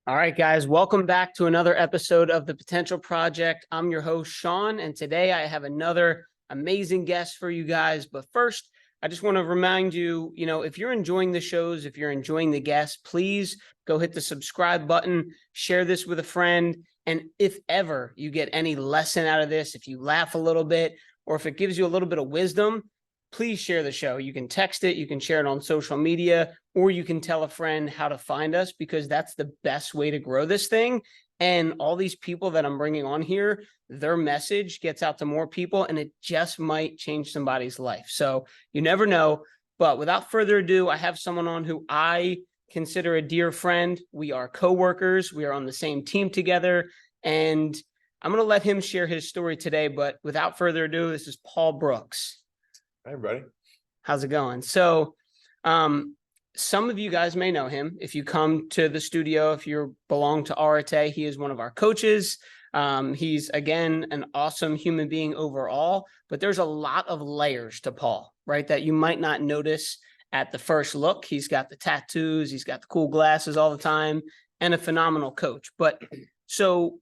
All right, guys, welcome back to another episode of The Potential Project. I'm your host, Sean, and today I have another amazing guest for you guys. But first, I just want to remind you, if you're enjoying the shows, if you're enjoying the guests, please go hit the subscribe button, share this with a friend. And if ever you get any lesson out of this, if you laugh a little bit, or if it gives you a little bit of wisdom, please share the show. You can text it, you can share it on social media, or you can tell a friend how to find us, because that's the best way to grow this thing. And all these people that I'm bringing on here, their message gets out to more people, and it just might change somebody's life. So you never know. But without further ado, I have someone on who I consider a dear friend. We are coworkers. We are on the same team together. And I'm going to let him share his story today. But without further ado, this is Paul Brooks. Hi, everybody. How's it going? So, some of you guys may know him. If you come to the studio, if you belong to Arete, he is one of our coaches. He's, again, an awesome human being overall, but there's a lot of layers to Paul, right, that you might not notice at the first look. He's got the tattoos, he's got the cool glasses all the time, and a phenomenal coach. But so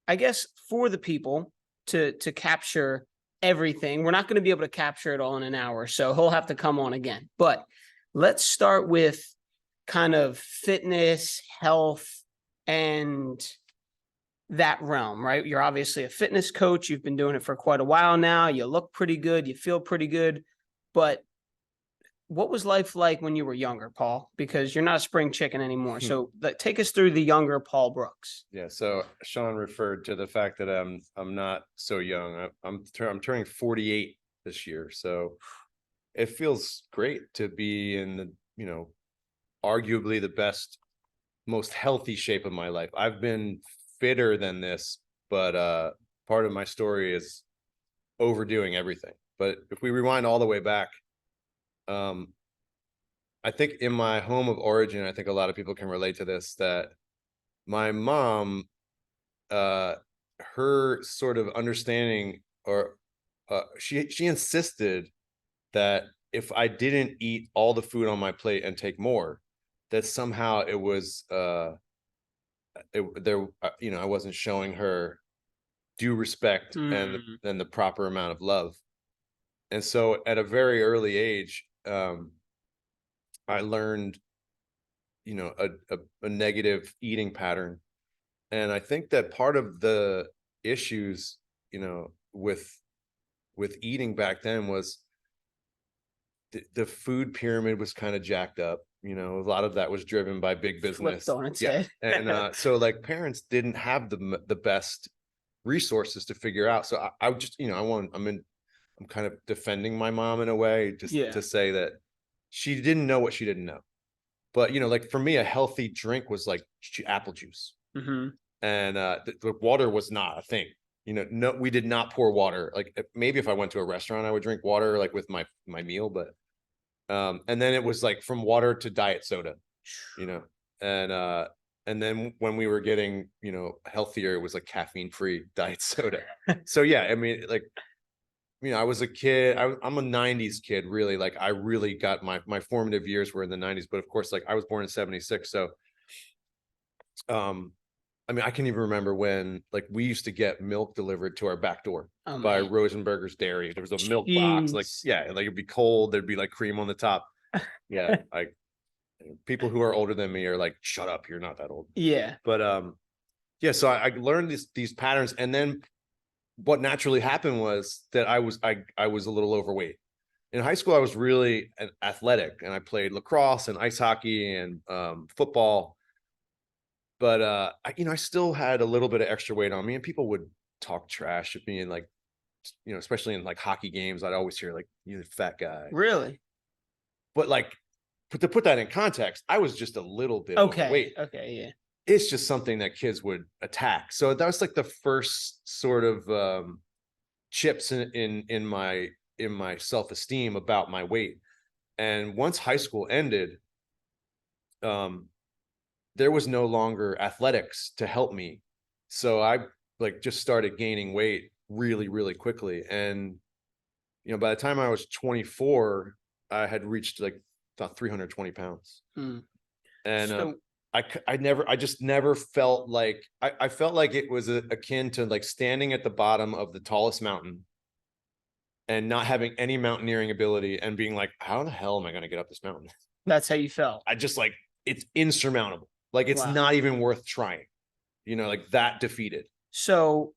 I guess for the people to capture everything, we're not going to be able to capture it all in an hour, so he'll have to come on again. But let's start with kind of fitness, health, and that realm, right? You're obviously a fitness coach. You've been doing it for quite a while now. You look pretty good. You feel pretty good. But what was life like when you were younger, Paul? Because you're not a spring chicken anymore. So take us through the younger Paul Brooks. Yeah. So Sean referred to the fact that I'm not so young. I'm turning 48 this year. So it feels great to be in the, arguably the best, most healthy shape of my life. I've been fitter than this, but part of my story is overdoing everything. But if we rewind all the way back, I think in my home of origin, I think a lot of people can relate to this, that my mom, her sort of understanding, or she insisted that if I didn't eat all the food on my plate and take more, that somehow it was I wasn't showing her due respect and the proper amount of love. And so at a very early age, I learned, a negative eating pattern. And I think that part of the issues, with eating back then was the food pyramid was kind of jacked up. A lot of that was driven by big business. On its head. And so like parents didn't have the best resources to figure out. So I just, I'm kind of defending my mom in a way, just to say that she didn't know what she didn't know. But, like for me, a healthy drink was like apple juice. And the water was not a thing. No, we did not pour water. Like maybe if I went to a restaurant, I would drink water like with my meal. But and then it was like from water to diet soda, and then when we were getting, healthier, it was like caffeine-free diet soda. So yeah, I mean, like, I was a kid. I'm a 90s kid, really. Like I really got my formative years were in the 90s, but of course, like I was born in 76. So, I mean, I can't even remember when, like, we used to get milk delivered to our back door by Rosenberger's Dairy. There was a milk box, like, yeah, like it'd be cold. There'd be like cream on the top. Yeah. Like people who are older than me are like, shut up, you're not that old. Yeah. But, yeah, so I learned these patterns. And then what naturally happened was that I was a little overweight. In high school, I was really athletic, and I played lacrosse and ice hockey and football. But I still had a little bit of extra weight on me, and people would talk trash at me, and like, especially in like hockey games, I'd always hear like, "You fat guy." Really? But like, to put that in context, I was just a little bit overweight. Okay, yeah. It's just something that kids would attack. So that was like the first sort of chips in my self-esteem about my weight. And once high school ended, there was no longer athletics to help me. So I like just started gaining weight really, really quickly. And, by the time I was 24, I had reached like about 320 pounds. And So I just never felt like, I felt like it was akin to like standing at the bottom of the tallest mountain and not having any mountaineering ability and being like, how the hell am I going to get up this mountain? That's how you felt. I just like, it's insurmountable. Like, it's Wow. not even worth trying, like that defeated. So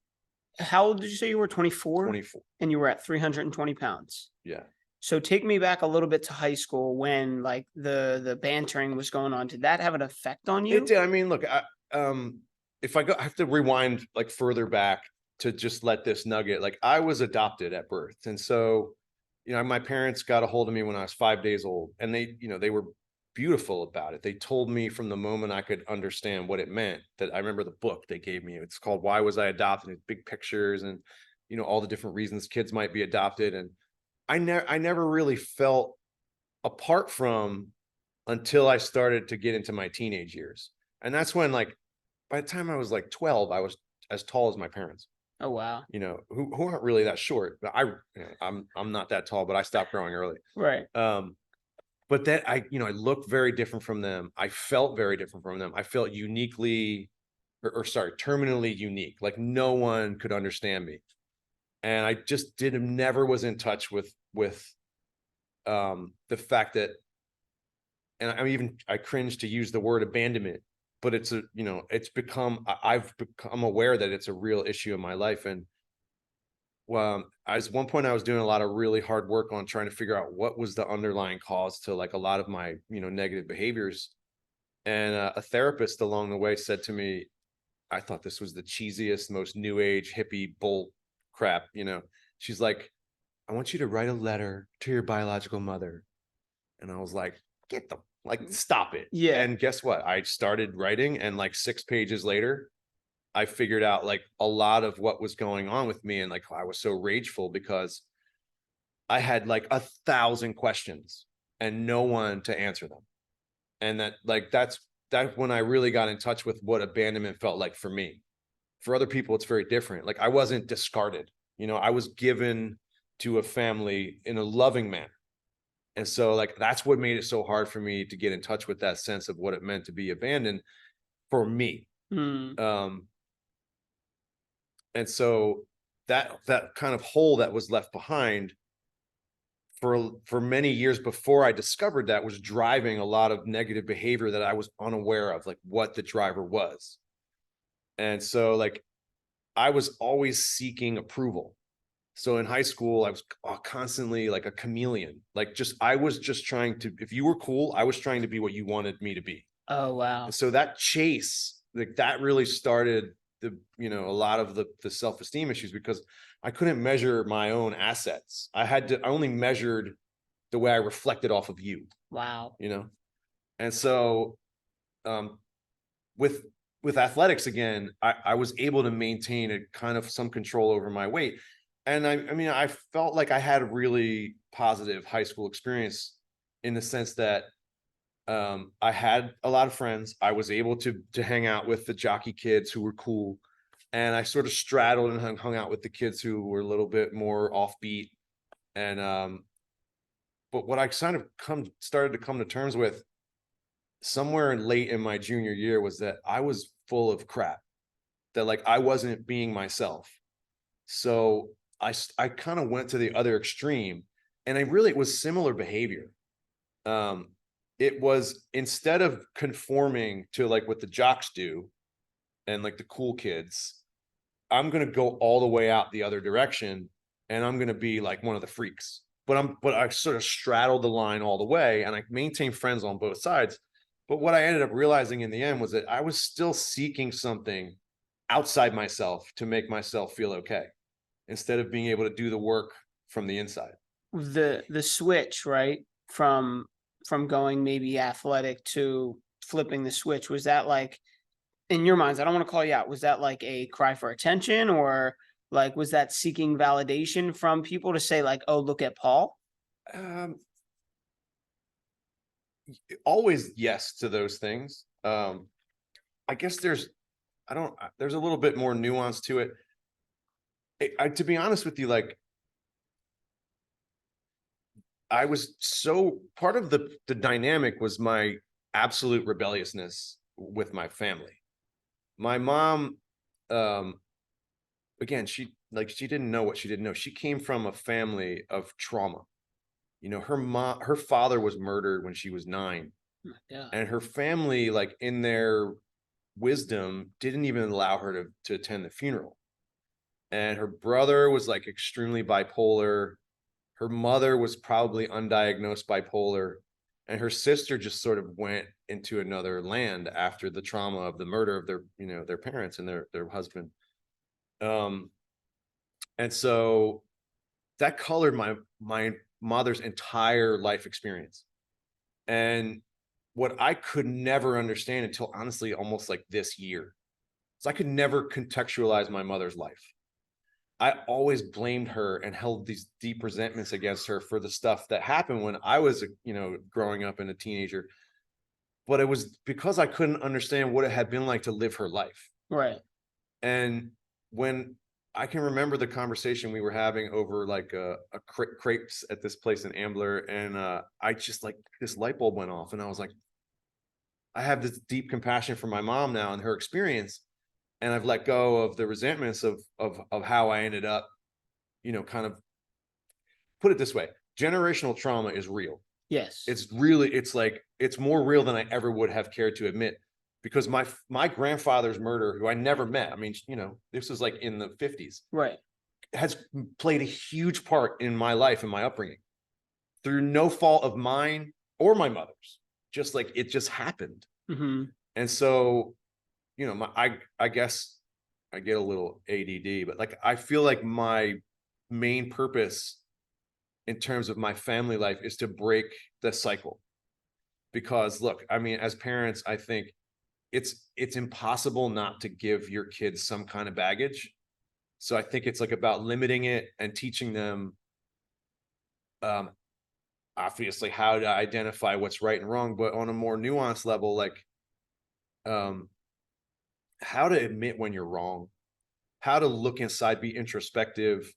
how old did you say you were? 24? 24. And you were at 320 pounds. Yeah. So take me back a little bit to high school when like the bantering was going on. Did that have an effect on you? It did. I mean, look, if I have to rewind like further back to just let this nugget, like I was adopted at birth. And so, my parents got a hold of me when I was 5 days old, and they were beautiful about it. They told me from the moment I could understand what it meant, that I remember the book they gave me. It's called Why Was I Adopted? It's big pictures and, all the different reasons kids might be adopted. And I never really felt apart from until I started to get into my teenage years. And that's when, like, by the time I was like 12, I was as tall as my parents. Oh, wow. Who aren't really that short. But I'm not that tall, but I stopped growing early. Right. But then I looked very different from them. I felt very different from them. I felt uniquely, terminally unique. Like no one could understand me. And I just never was in touch with the fact that, and I cringe to use the word abandonment, but it's I've become aware that it's a real issue in my life. And at one point I was doing a lot of really hard work on trying to figure out what was the underlying cause to like a lot of my, negative behaviors. And a therapist along the way said to me, I thought this was the cheesiest, most new age hippie bull crap. She's like, I want you to write a letter to your biological mother. And I was like, stop it. Yeah. And guess what? I started writing, and like 6 pages later, I figured out like a lot of what was going on with me. And like, I was so rageful because I had like 1,000 questions and no one to answer them. And that's when I really got in touch with what abandonment felt like for me. For other people, it's very different. Like I wasn't discarded, I was given to a family in a loving manner. And so like, that's what made it so hard for me to get in touch with that sense of what it meant to be abandoned for me. And so that kind of hole that was left behind for many years before I discovered that was driving a lot of negative behavior that I was unaware of, like what the driver was. And so like, I was always seeking approval. So in high school, I was constantly like a chameleon. Like I was just trying to, if you were cool, I was trying to be what you wanted me to be. Oh, wow. And so that chase, like that really started a lot of the self-esteem issues, because I couldn't measure my own assets. I only measured the way I reflected off of you. Wow. And so with athletics, again, I was able to maintain a kind of some control over my weight. And I felt like I had a really positive high school experience in the sense that I had a lot of friends. I was able to hang out with the jockey kids who were cool. And I sort of straddled and hung out with the kids who were a little bit more offbeat. And but what I kind of started to come to terms with somewhere late in my junior year was that I was full of crap, that like I wasn't being myself. So I kind of went to the other extreme, and it was similar behavior. It was, instead of conforming to like what the jocks do and like the cool kids, I'm going to go all the way out the other direction, and I'm going to be like one of the freaks. But I sort of straddled the line all the way, and I maintained friends on both sides. But what I ended up realizing in the end was that I was still seeking something outside myself to make myself feel okay, instead of being able to do the work from the inside. The switch, right? From going maybe athletic to flipping the switch, was that like, in your minds, I don't want to call you out, was that like a cry for attention, or like was that seeking validation from people to say like, oh, look at Paul? Always yes to those things. I guess there's a little bit more nuance to it. To be honest with you, like I was so part of the dynamic was my absolute rebelliousness with my family. My mom, again, she didn't know what she didn't know. She came from a family of trauma. You know, her father was murdered when she was 9. Oh my God. And her family, like in their wisdom, didn't even allow her to attend the funeral. And her brother was like extremely bipolar. Her mother was probably undiagnosed bipolar. And her sister just sort of went into another land after the trauma of the murder of their, you know, their parents and their husband. And so that colored my mother's entire life experience. And what I could never understand until honestly almost like this year. So I could never contextualize my mother's life. I always blamed her and held these deep resentments against her for the stuff that happened when I was, you know, growing up and a teenager. But it was because I couldn't understand what it had been like to live her life. Right. And when I can remember the conversation we were having over like a crepes at this place in Ambler, and I just like this light bulb went off, and I was like, I have this deep compassion for my mom now and her experience, and I've let go of the resentments of how I ended up, you know, kind of put it this way: generational trauma is real. Yes. It's really, it's like it's more real than I ever would have cared to admit. Because my grandfather's murder, who I never met, I mean, you know, this was like in the 50s, Right. has played a huge part in my life and my upbringing through no fault of mine or my mother's. Just like it just happened. Mm-hmm. And so, you know, I guess I get a little ADD, but like I feel like my main purpose in terms of my family life is to break the cycle. Because look, I mean, as parents, I think it's impossible not to give your kids some kind of baggage. So I think it's like about limiting it and teaching them obviously how to identify what's right and wrong, but on a more nuanced level, like how to admit when you're wrong, how to look inside, be introspective,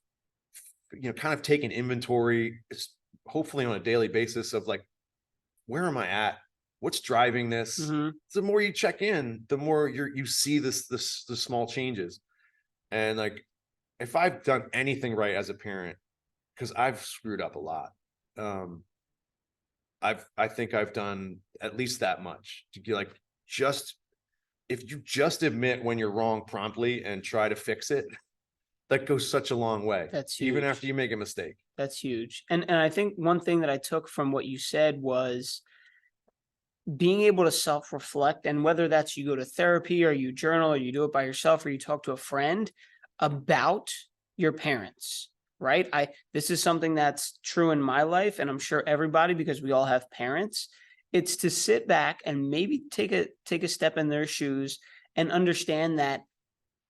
you know, kind of take an inventory, hopefully on a daily basis of like, where am I at? What's driving this? Mm-hmm. The more you check in, the more you see the small changes. And like, if I've done anything right as a parent, because I've screwed up a lot, I think I've done at least that much to get like, just if you just admit when you're wrong promptly and try to fix it, that goes such a long way. That's even huge. after you make a mistake. That's huge. And I think one thing that I took from what you said was being able to self-reflect, and whether that's you go to therapy or you journal or you do it by yourself or you talk to a friend about your parents, right? This is something that's true in my life, and I'm sure everybody, because we all have parents. It's to sit back and maybe take a step in their shoes and understand that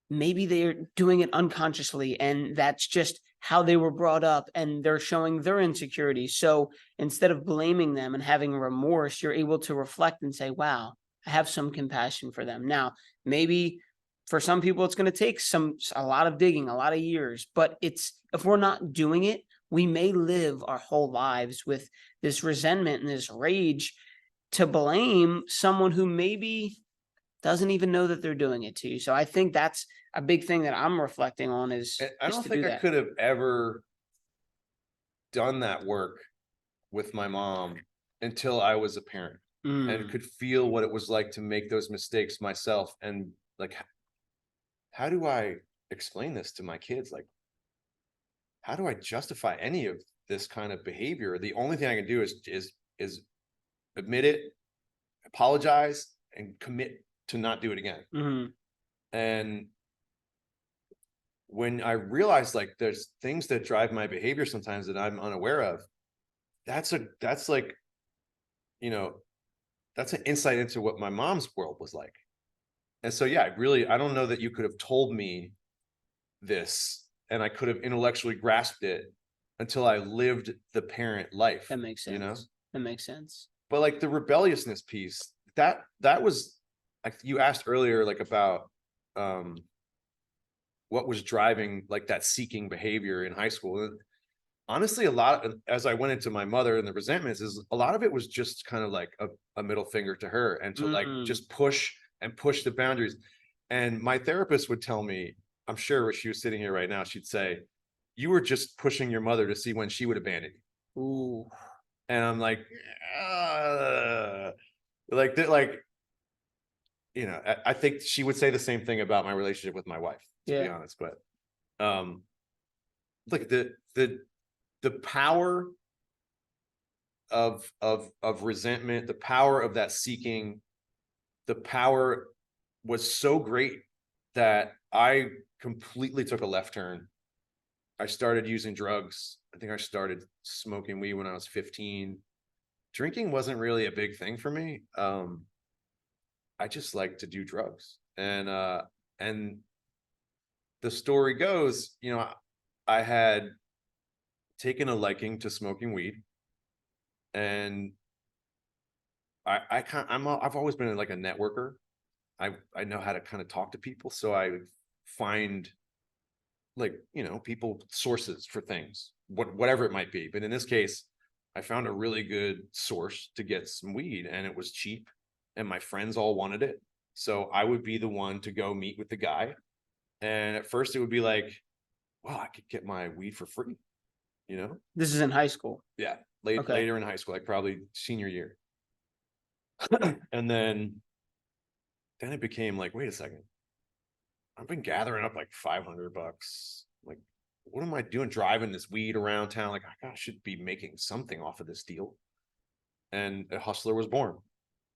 maybe they're doing it unconsciously, and that's just how they were brought up, and they're showing their insecurities. So instead of blaming them and having remorse, you're able to reflect and say, wow, I have some compassion for them. Now, maybe for some people, it's going to take a lot of digging, a lot of years, but if we're not doing it, we may live our whole lives with this resentment and this rage to blame someone who maybe doesn't even know that they're doing it to you. So I think that's a big thing that I'm reflecting on is I don't think I could have ever done that work with my mom until I was a parent and could feel what it was like to make those mistakes myself. And like, how do I explain this to my kids? Like, how do I justify any of this kind of behavior? The only thing I can do is admit it, apologize, and commit to not do it again. Mm-hmm. And when I realize like there's things that drive my behavior sometimes that I'm unaware of, that's like, you know, that's an insight into what my mom's world was like. And so, yeah, I don't know that you could have told me this and I could have intellectually grasped it until I lived the parent life. That makes sense. You know? That makes sense. But like the rebelliousness piece, that was like you asked earlier, like about what was driving like that seeking behavior in high school. honestly, as I went into my mother and the resentments, is a lot of it was just kind of like a middle finger to her, and to like just push the boundaries. And my therapist would tell me, I'm sure if she was sitting here right now, she'd say, you were just pushing your mother to see when she would abandon you. Ooh. And I'm like, like, you know, I think she would say the same thing about my relationship with my wife, to be honest. But look, the power of resentment, the power of that seeking, the power was so great that I completely took a left turn. I started using drugs. I think I started smoking weed when I was 15. Drinking wasn't really a big thing for me. I just like to do drugs. And the story goes, you know, I had taken a liking to smoking weed, and I've always been like a networker. I know how to kind of talk to people, so I find, like, you know, people sources for things, whatever it might be. But in this case, I found a really good source to get some weed, and it was cheap, and my friends all wanted it. So I would be the one to go meet with the guy. And at first it would be like, wow, I could get my weed for free, you know? This is in high school. Yeah. Okay. Later in high school, like probably senior year. And then it became like, wait a second. I've been gathering up like $500. Like, what am I doing driving this weed around town? Like, I should be making something off of this deal. And a hustler was born.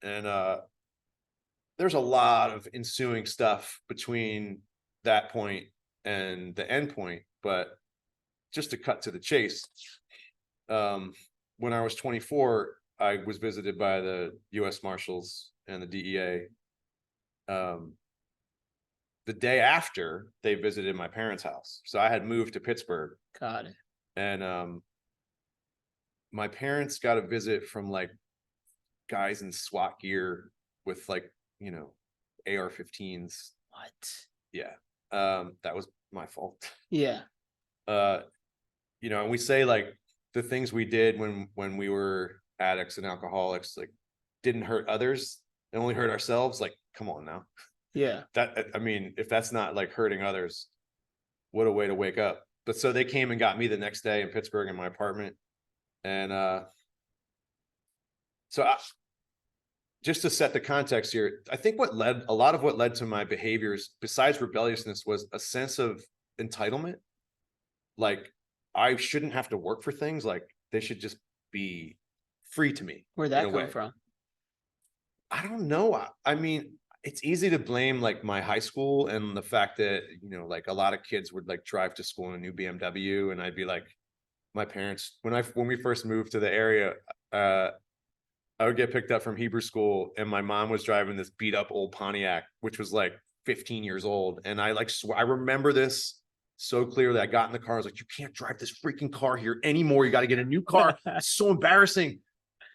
And there's a lot of ensuing stuff between that point and the end point. But just to cut to the chase, when I was 24, I was visited by the U.S. Marshals and the DEA. The day after, they visited my parents' house. So I had moved to Pittsburgh. Got it. And my parents got a visit from like guys in SWAT gear with, like, you know, AR-15s. What? Yeah. That was my fault. Yeah. You know, and we say like the things we did when we were addicts and alcoholics, like, didn't hurt others and only hurt ourselves. Like, come on now. Yeah. That, I mean, if that's not like hurting others, what a way to wake up. But so they came and got me the next day in Pittsburgh in my apartment. And just to set the context here, I think a lot of what led to my behaviors, besides rebelliousness, was a sense of entitlement. Like, I shouldn't have to work for things. Like, they should just be free to me. Where'd that come from? I don't know. I mean, it's easy to blame like my high school and the fact that, you know, like a lot of kids would like drive to school in a new BMW, and I'd be like, my parents, when we first moved to the area, I would get picked up from Hebrew school, and my mom was driving this beat up old Pontiac, which was like 15 years old. And I like I remember this so clearly. I got in the car. I was like, you can't drive this freaking car here anymore. You got to get a new car. It's so embarrassing.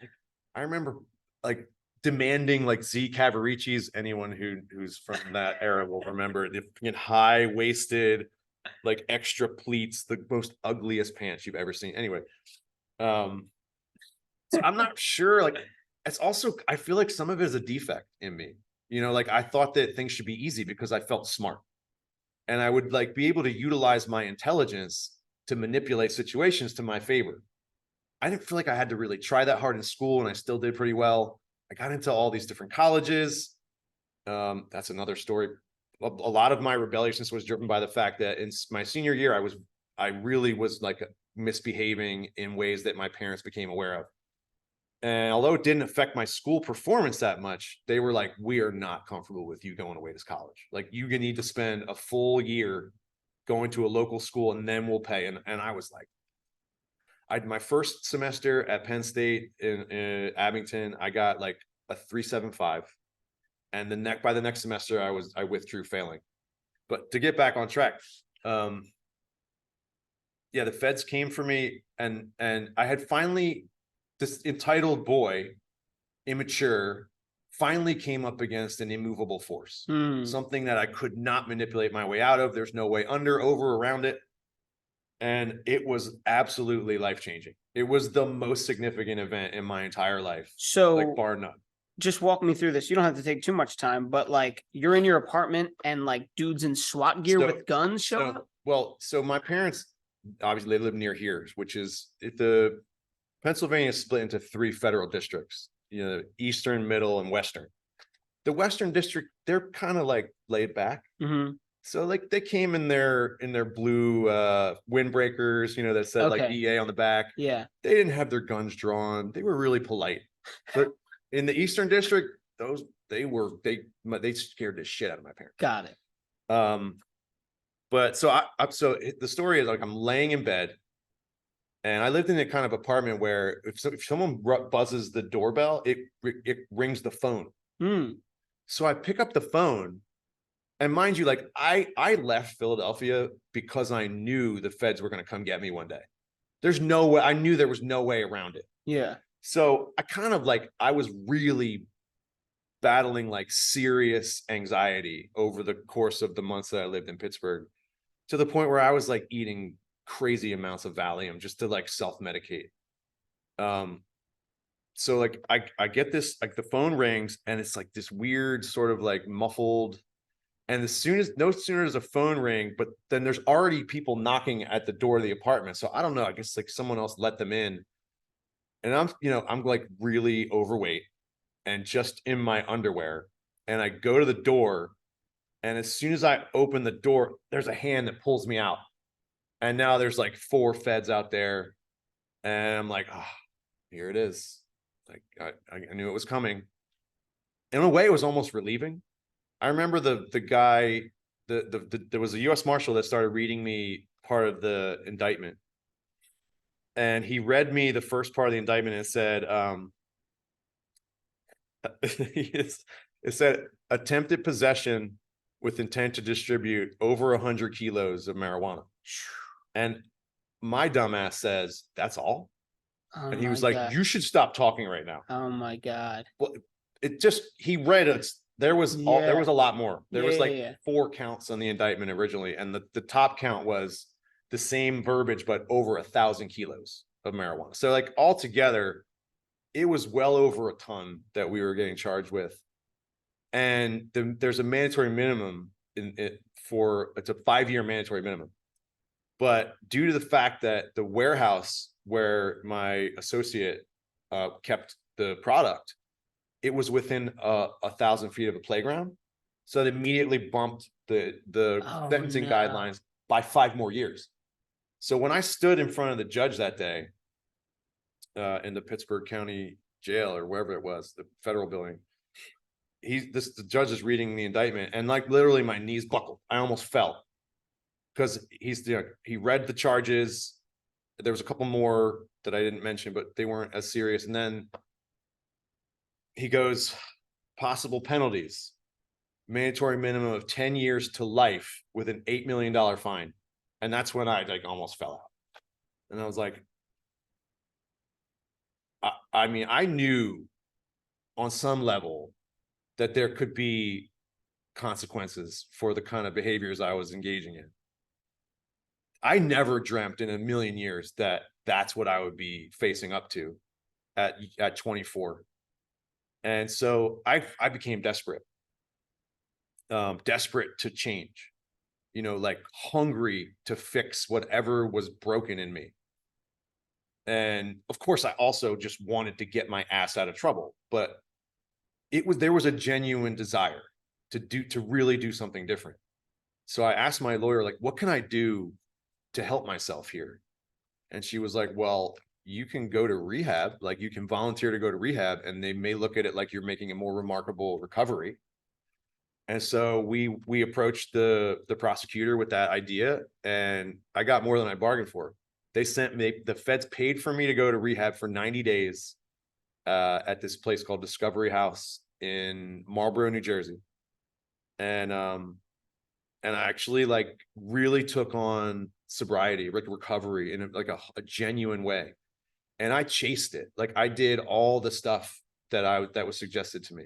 Like, I remember like demanding like Z Cavaricci's. Anyone who's from that era will remember the high-waisted, like extra pleats, the most ugliest pants you've ever seen. Anyway, so I'm not sure. Like, it's also, I feel like some of it is a defect in me. You know, like, I thought that things should be easy because I felt smart, and I would like be able to utilize my intelligence to manipulate situations to my favor. I didn't feel like I had to really try that hard in school, and I still did pretty well. I got into all these different colleges. That's another story. A lot of my rebelliousness was driven by the fact that in my senior year, I really was like misbehaving in ways that my parents became aware of. And although it didn't affect my school performance that much, they were like, we are not comfortable with you going away to college. Like, you need to spend a full year going to a local school, and then we'll pay. And I was like, my first semester at Penn State in Abington, I got like a 3.75. And by the next semester, I withdrew, failing. But to get back on track, yeah, the feds came for me, and I had finally, this entitled boy, immature, finally came up against an immovable force, something that I could not manipulate my way out of. There's no way under, over, around it. And it was absolutely life-changing. It was the most significant event in my entire life, like So bar none. just walk me through this. You don't have to take too much time, but like you're in your apartment and like dudes in SWAT gear with guns show up. So my parents, obviously they live near here, which is the Pennsylvania is split into 3 federal districts, you know, Eastern, Middle, and Western. The Western district, they're kind of like laid back. Mm-hmm. So like they came in their blue windbreakers, you know, that said like Okay. EA on the back. Yeah. They didn't have their guns drawn. They were really polite. But in the Eastern district, they scared the shit out of my parents. Got it. But so the story is like I'm laying in bed, and I lived in a kind of apartment where if someone buzzes the doorbell, it rings the phone. Mm. So I pick up the phone, and mind you, like I left Philadelphia because I knew the feds were going to come get me one day. There's no way. I knew there was no way around it. Yeah. So I kind of like I was really battling like serious anxiety over the course of the months that I lived in Pittsburgh, to the point where I was like eating crazy amounts of Valium just to like self-medicate. So like I get this, like the phone rings and it's like this weird sort of like muffled, and no sooner does a phone ring, but then there's already people knocking at the door of the apartment. So I don't know, I guess like someone else let them in. And I'm like really overweight and just in my underwear. And I go to the door, and as soon as I open the door, there's a hand that pulls me out. And now there's like 4 feds out there. And I'm like, oh, here it is. Like I knew it was coming. In a way, it was almost relieving. I remember the guy, there was a US Marshal that started reading me part of the indictment. And he read me the first part of the indictment, and it said, it said attempted possession with intent to distribute over 100 kilos of marijuana. And my dumbass says, that's all? Oh and he was my like, God. you should stop talking right now. Oh my God. Well, he read it. There was a lot more. There was like 4 counts on the indictment originally. And the top count was the same verbiage, but over 1,000 kilos of marijuana. So like altogether, it was well over a ton that we were getting charged with. And there's a mandatory minimum it's a 5-year mandatory minimum. But due to the fact that the warehouse where my associate kept the product, it was within 1,000 feet of a playground. So it immediately bumped the sentencing guidelines by 5 more years. So when I stood in front of the judge that day in the Pittsburgh County Jail or wherever it was, the federal building, the judge is reading the indictment, and like literally my knees buckled. I almost fell because he read the charges. There was a couple more that I didn't mention, but they weren't as serious. And then he goes, possible penalties, mandatory minimum of 10 years to life with an $8 million fine. And that's when I like almost fell out. And I was like, I mean, I knew on some level that there could be consequences for the kind of behaviors I was engaging in. I never dreamt in a million years that that's what I would be facing up to at 24. And so I became desperate to change, like hungry to fix whatever was broken in me. And of course, I also just wanted to get my ass out of trouble, but there was a genuine desire to really do something different. So I asked my lawyer, like, what can I do to help myself here? And she was like, well, you can go to rehab, like you can volunteer to go to rehab, and they may look at it like you're making a more remarkable recovery. And so we approached the prosecutor with that idea, and I got more than I bargained for. The feds paid for me to go to rehab for 90 days at this place called Discovery House in Marlboro, New Jersey. And I actually like really took on sobriety, like recovery in like a genuine way. And I chased it. Like I did all the stuff that was suggested to me.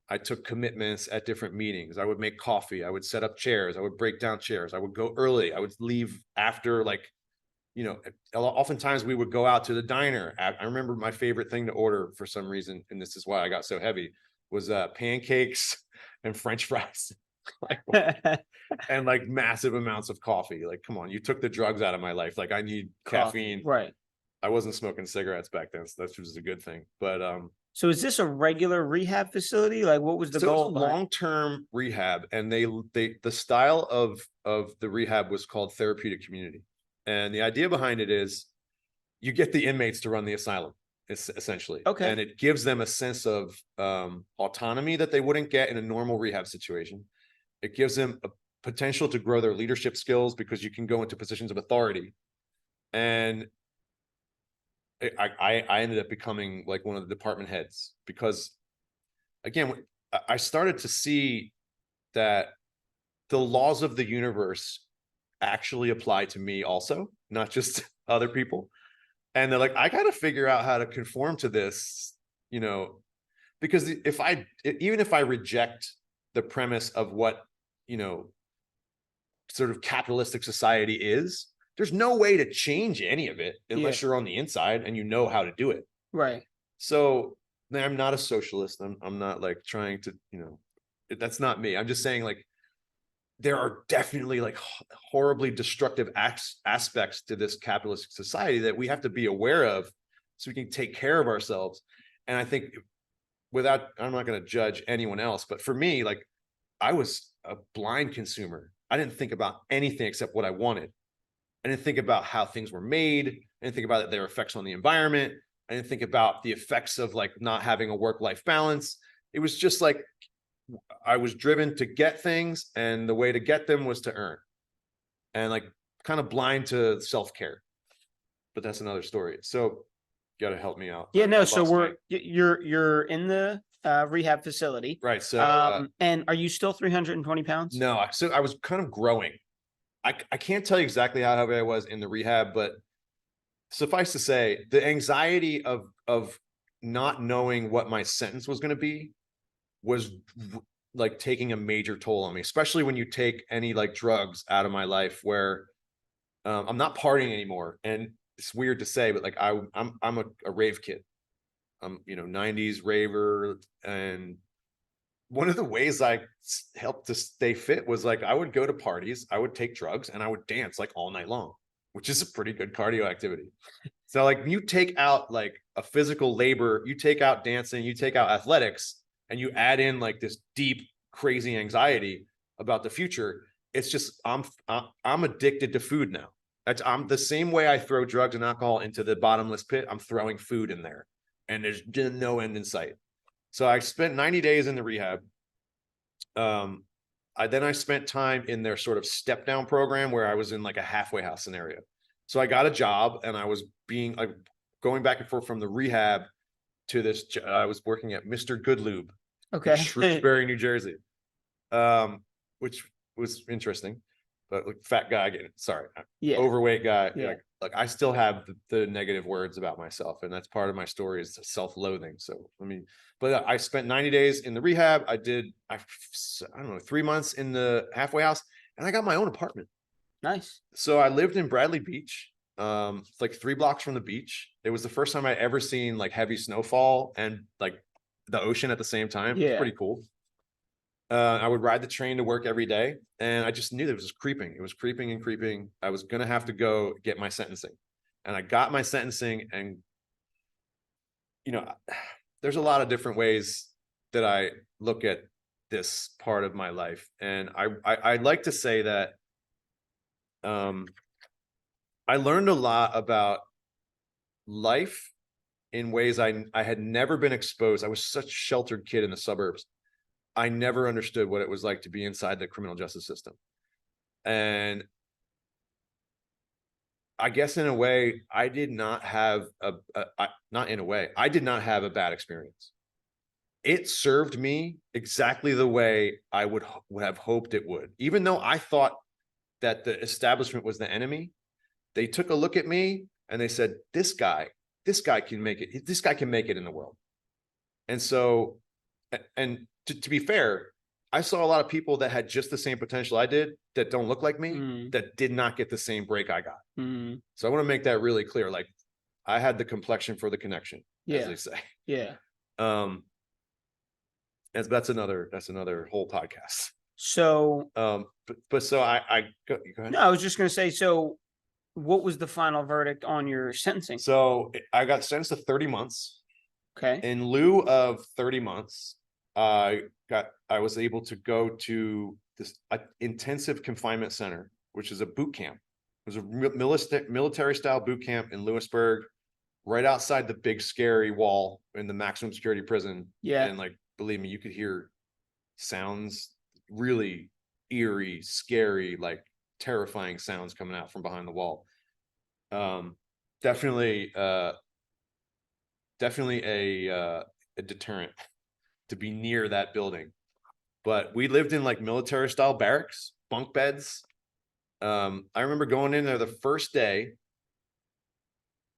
I took commitments at different meetings. I would make coffee. I would set up chairs. I would break down chairs. I would go early. I would leave after like oftentimes we would go out to the diner. I remember my favorite thing to order for some reason, and this is why I got so heavy, was pancakes and French fries. And like massive amounts of coffee. Like, come on, you took the drugs out of my life. Like, I need caffeine. Right. I wasn't smoking cigarettes back then, so that was a good thing. But so is this a regular rehab facility? Like, what was the goal? Long-term rehab, and the style of the rehab was called therapeutic community. And the idea behind it is you get the inmates to run the asylum, essentially. Okay. And it gives them a sense of autonomy that they wouldn't get in a normal rehab situation. It gives them a potential to grow their leadership skills because you can go into positions of authority. And I ended up becoming like one of the department heads because, again, I started to see that the laws of the universe actually apply to me also, not just other people. And they're like, I got to figure out how to conform to this, because even if I reject the premise of what, sort of capitalistic society is, there's no way to change any of it unless you're on the inside and you know how to do it. Right. So I'm not a socialist. I'm not like trying to, that's not me. I'm just saying, like, there are definitely like horribly destructive aspects to this capitalistic society that we have to be aware of so we can take care of ourselves. And I think I'm not going to judge anyone else, but for me, like, I was a blind consumer. I didn't think about anything except what I wanted. I didn't think about how things were made. I didn't think about their effects on the environment. I didn't think about the effects of like not having a work-life balance. It was just like, I was driven to get things, and the way to get them was to earn, and like kind of blind to self-care. But that's another story. So you got to help me out. Yeah, no. So you're in the rehab facility, right? So and are you still 320 pounds? No, so I was kind of growing. I can't tell you exactly how heavy I was in the rehab, but suffice to say, the anxiety of not knowing what my sentence was going to be was like taking a major toll on me, especially when you take any like drugs out of my life, where I'm not partying anymore. And it's weird to say, but like I'm a rave kid. I'm 90s raver, and one of the ways I helped to stay fit was like I would go to parties, I would take drugs, and I would dance like all night long, which is a pretty good cardio activity. So like you take out like a physical labor, you take out dancing, you take out athletics, and you add in like this deep, crazy anxiety about the future. It's just I'm addicted to food now. I'm the same way I throw drugs and alcohol into the bottomless pit. I'm throwing food in there, and there's no end in sight. So I spent 90 days in the rehab. I spent time in their sort of step down program where I was in like a halfway house scenario. So I got a job, and I was going back and forth from the rehab to this. I was working at Mr. Goodlube, in Shrewsbury, New Jersey, which was interesting. But like fat guy, overweight guy. Yeah. Like I still have the negative words about myself, and that's part of my story is self-loathing. So but I spent 90 days in the rehab. I don't know, 3 months in the halfway house, and I got my own apartment. Nice. So I lived in Bradley Beach, like 3 blocks from the beach. It was the first time I'd ever seen like heavy snowfall and like the ocean at the same time. Yeah. It was pretty cool. I would ride the train to work every day, and I just knew that it was just creeping. It was creeping and creeping. I was going to have to go get my sentencing, and I got my sentencing. And, there's a lot of different ways that I look at this part of my life. And I'd like to say that I learned a lot about life in ways I had never been exposed. I was such a sheltered kid in the suburbs. I never understood what it was like to be inside the criminal justice system. And I guess in a way, I did not have I did not have a bad experience. It served me exactly the way I would have hoped it would. Even though I thought that the establishment was the enemy, they took a look at me and they said, this guy can make it. This guy can make it in the world. And so, and to be fair, I saw a lot of people that had just the same potential I did that don't look like me, that did not get the same break I got. So I want to make that really clear. Like, I had the complexion for the connection, as they say. Yeah. And that's another whole podcast. So, but so I go ahead. No, I was just going to say, so what was the final verdict on your sentencing? So I got sentenced to 30 months. Okay. In lieu of 30 months, I was able to go to this intensive confinement center, which is a boot camp. It was a military style boot camp in Lewisburg, right outside the big scary wall in the maximum security prison. Yeah. And like, believe me, you could hear sounds, really eerie, scary, like terrifying sounds coming out from behind the wall. Definitely a deterrent to be near that building. But we lived in like military style barracks, bunk beds. I remember going in there the first day,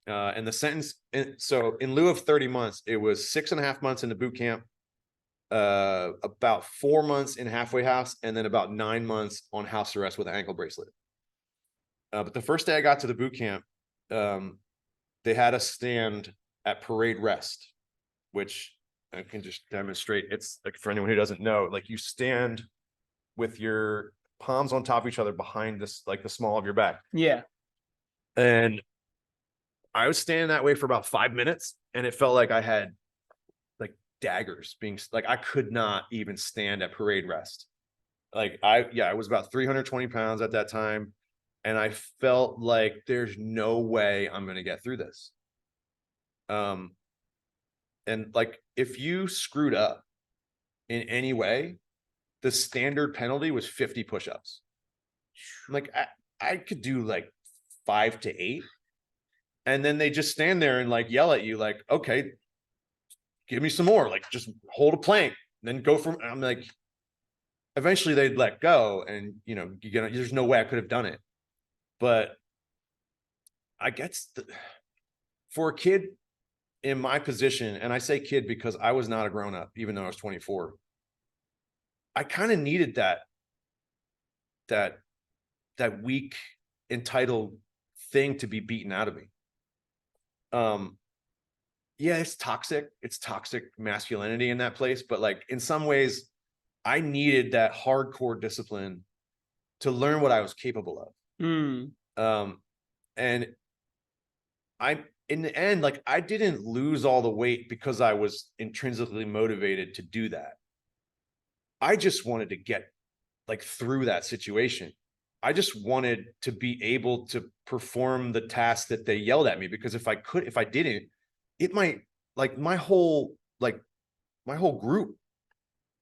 and the sentence. So in lieu of 30 months, it was 6.5 months in the boot camp, about 4 months in halfway house, and then about 9 months on house arrest with an ankle bracelet. But the first day I got to the boot camp, they had us stand at parade rest, which I can just demonstrate. It's like, for anyone who doesn't know, like, you stand with your palms on top of each other behind this, like the small of your back. Yeah. And I was standing that way for about 5 minutes, and it felt like I had like daggers being like, I could not even stand at parade rest. Like, I was about 320 pounds at that time. And I felt like there's no way I'm going to get through this. And like, if you screwed up in any way, the standard penalty was 50 push-ups. Like, I could do like 5 to 8. And then they just stand there and like yell at you, like, okay, give me some more, like, just hold a plank, then go from, I'm like, eventually they'd let go. And, you know, there's no way I could have done it. But I guess for a kid in my position, and I say kid because I was not a grown up, even though I was 24, I kind of needed that weak, entitled thing to be beaten out of me. Yeah, it's toxic masculinity in that place, but like, in some ways, I needed that hardcore discipline to learn what I was capable of. And in the end, like, I didn't lose all the weight because I was intrinsically motivated to do that. I just wanted to get like through that situation. I just wanted to be able to perform the task that they yelled at me, because if I didn't, it might, like, my whole group,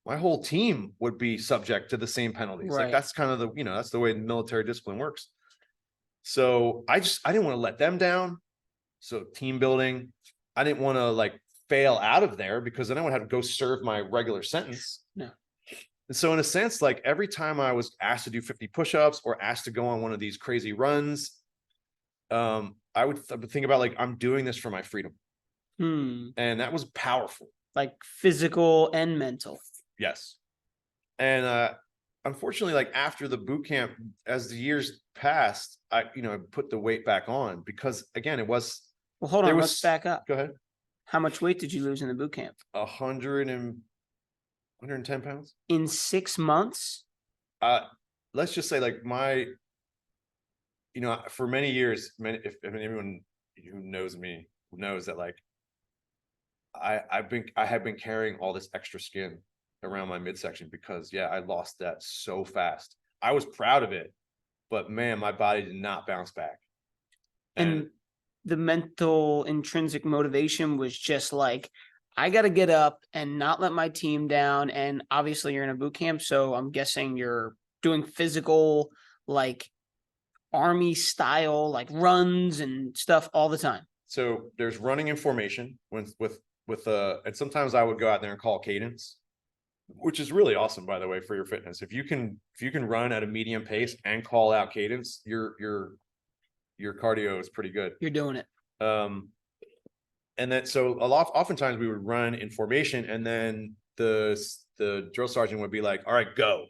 my whole team would be subject to the same penalties. Right. Like, that's kind of that's the way military discipline works. So I didn't want to let them down. So team building, I didn't want to like fail out of there, because then I would have to go serve my regular sentence. No. And so in a sense, like, every time I was asked to do 50 push-ups or asked to go on one of these crazy runs, I would think about, like, I'm doing this for my freedom. And that was powerful. Like, physical and mental. Yes. And unfortunately, like, after the boot camp, as the years passed, I put the weight back on, because again, it was. Well, hold on, let's back up. Go ahead. How much weight did you lose in the boot camp? 110 pounds in 6 months. Let's just say, like, for many years, if anyone who knows me knows that, like, I have been carrying all this extra skin around my midsection, because I lost that so fast. I was proud of it, but man, my body did not bounce back. And the mental intrinsic motivation was just like, I got to get up and not let my team down. And obviously you're in a boot camp, so I'm guessing you're doing physical, like, army style, like, runs and stuff all the time. So there's running in formation and sometimes I would go out there and call cadence, which is really awesome, by the way, for your fitness. If you can run at a medium pace and call out cadence, your cardio is pretty good. You're doing it. And then, so oftentimes we would run in formation, and then the drill sergeant would be like, all right, go.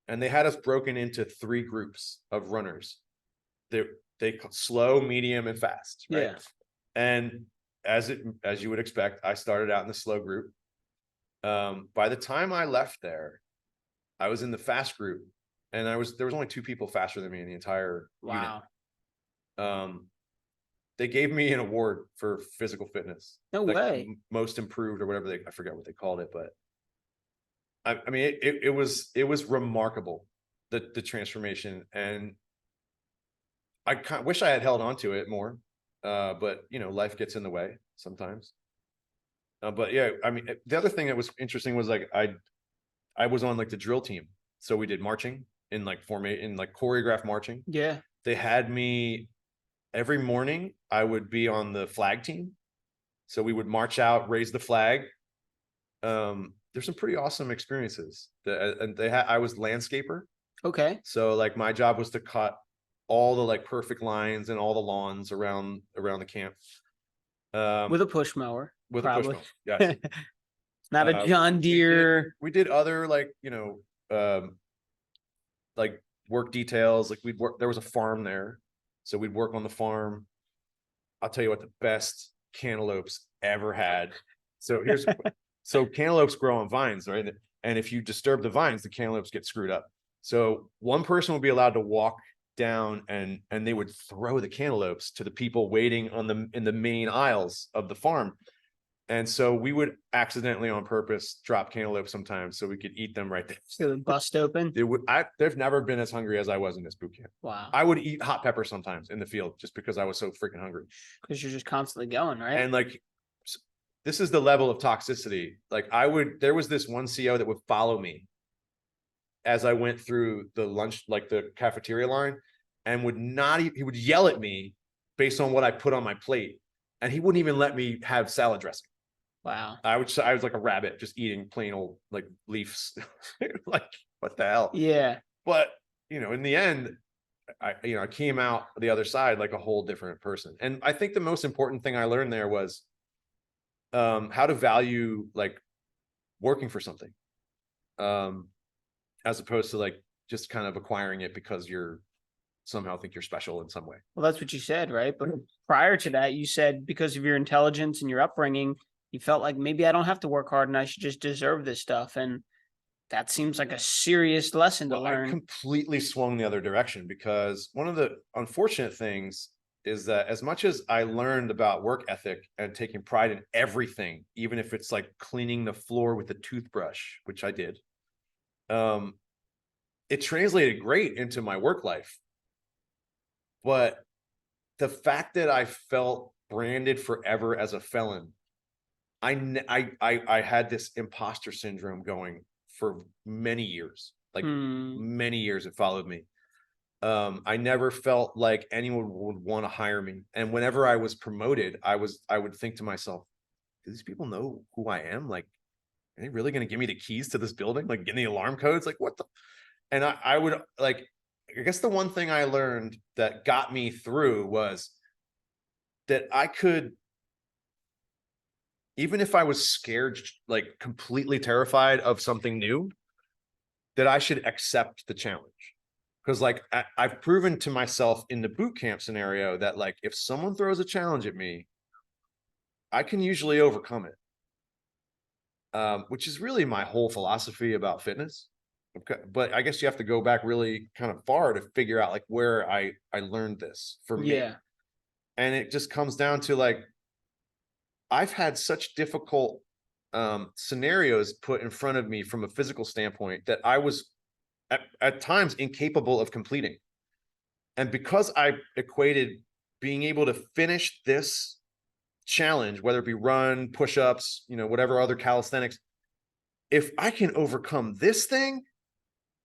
And they had us broken into 3 groups of runners. They slow, medium, and fast, right? Yeah. And as you would expect, I started out in the slow group. By the time I left there, I was in the fast group, and there was only 2 people faster than me in the entire Wow. unit. They gave me an award for physical fitness. No like way. Most improved or whatever I forget what they called it, but I mean, it was remarkable, the transformation, and I wish I had held on to it more, but life gets in the way sometimes. But yeah, I mean, the other thing that was interesting was like I was on like the drill team, so we did marching in like choreographed marching. Yeah. They had me every morning. I would be on the flag team, so we would march out, raise the flag. There's some pretty awesome experiences. I was landscaper. Okay. So like my job was to cut all the like perfect lines and all the lawns around the camp. With a push mower. With probably. a push mower, yes. Not a John Deere. We did other like, like work details. Like there was a farm there, so we'd work on the farm. I'll tell you what, the best cantaloupes ever had. So so cantaloupes grow on vines, right? And if you disturb the vines, the cantaloupes get screwed up. So one person would be allowed to walk down and they would throw the cantaloupes to the people waiting in the main aisles of the farm. And so we would accidentally on purpose drop cantaloupes sometimes so we could eat them right there. So they would bust open. They've never been as hungry as I was in this boot camp. Wow. I would eat hot pepper sometimes in the field just because I was so freaking hungry. Because you're just constantly going, right? And like, this is the level of toxicity. Like there was this one CO that would follow me as I went through the lunch, like the cafeteria line, and he would yell at me based on what I put on my plate. And he wouldn't even let me have salad dressing. Wow. I was like a rabbit just eating plain old like leaves. Like, what the hell? Yeah. But, in the end, I came out the other side like a whole different person. And I think the most important thing I learned there was how to value like working for something, as opposed to like just kind of acquiring it because you're somehow think you're special in some way. Well, that's what you said, right? But prior to that, you said because of your intelligence and your upbringing, you felt like maybe I don't have to work hard and I should just deserve this stuff. And that seems like a serious lesson to learn. I completely swung the other direction, because one of the unfortunate things is that as much as I learned about work ethic and taking pride in everything, even if it's like cleaning the floor with a toothbrush, which I did, it translated great into my work life. But the fact that I felt branded forever as a felon, I had this imposter syndrome going for many years, like many years. It followed me. I never felt like anyone would want to hire me. And whenever I was promoted, I would think to myself, do these people know who I am? Like, are they really going to give me the keys to this building? Like, getting the alarm codes? Like, what the? And I would like, I guess the one thing I learned that got me through was that I could, even if I was scared, like completely terrified of something new, that I should accept the challenge. Because like I've proven to myself in the boot camp scenario that like if someone throws a challenge at me, I can usually overcome it, which is really my whole philosophy about fitness. Okay, but I guess you have to go back really kind of far to figure out like where I learned this for me. Yeah. And it just comes down to like, I've had such difficult scenarios put in front of me from a physical standpoint that I was at times incapable of completing. And because I equated being able to finish this challenge, whether it be run, push-ups, whatever other calisthenics, if I can overcome this thing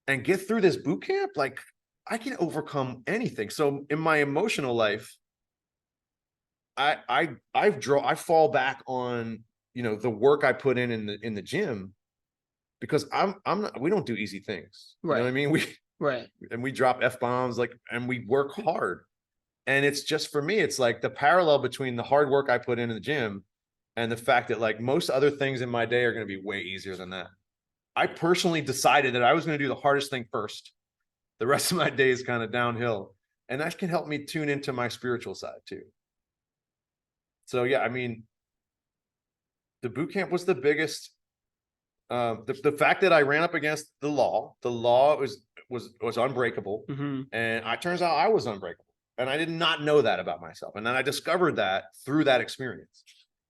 and get through this boot camp, like I can overcome anything. So in my emotional life, I fall back on, the work I put in the gym, because we don't do easy things. Right. You know what I mean? Right. And we drop F-bombs, like, and we work hard. And it's just, for me, it's like the parallel between the hard work I put in the gym And the fact that like most other things in my day are going to be way easier than that. I personally decided that I was going to do the hardest thing first. The rest of my day is kind of downhill. And that can help me tune into my spiritual side too. So yeah, I mean, the boot camp was the biggest. The fact that I ran up against the law was unbreakable. And it turns out I was unbreakable. And I did not know that about myself. And then I discovered that through that experience.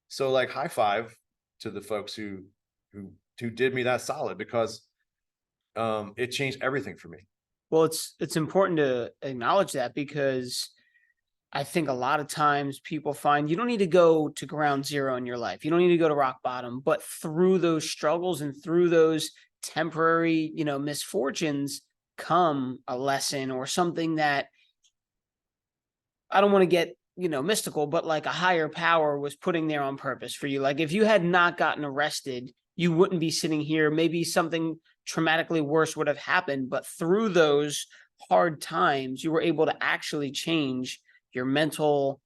So like high five to the folks who did me that solid, because it changed everything for me. Well, it's important to acknowledge that, because I think a lot of times people find you don't need to go to ground zero in your life. You don't need to go to rock bottom, but through those struggles and through those temporary, misfortunes come a lesson or something that, I don't want to get, mystical, but like a higher power was putting there on purpose for you. Like if you had not gotten arrested, you wouldn't be sitting here. Maybe something traumatically worse would have happened, but through those hard times, you were able to actually change your mental,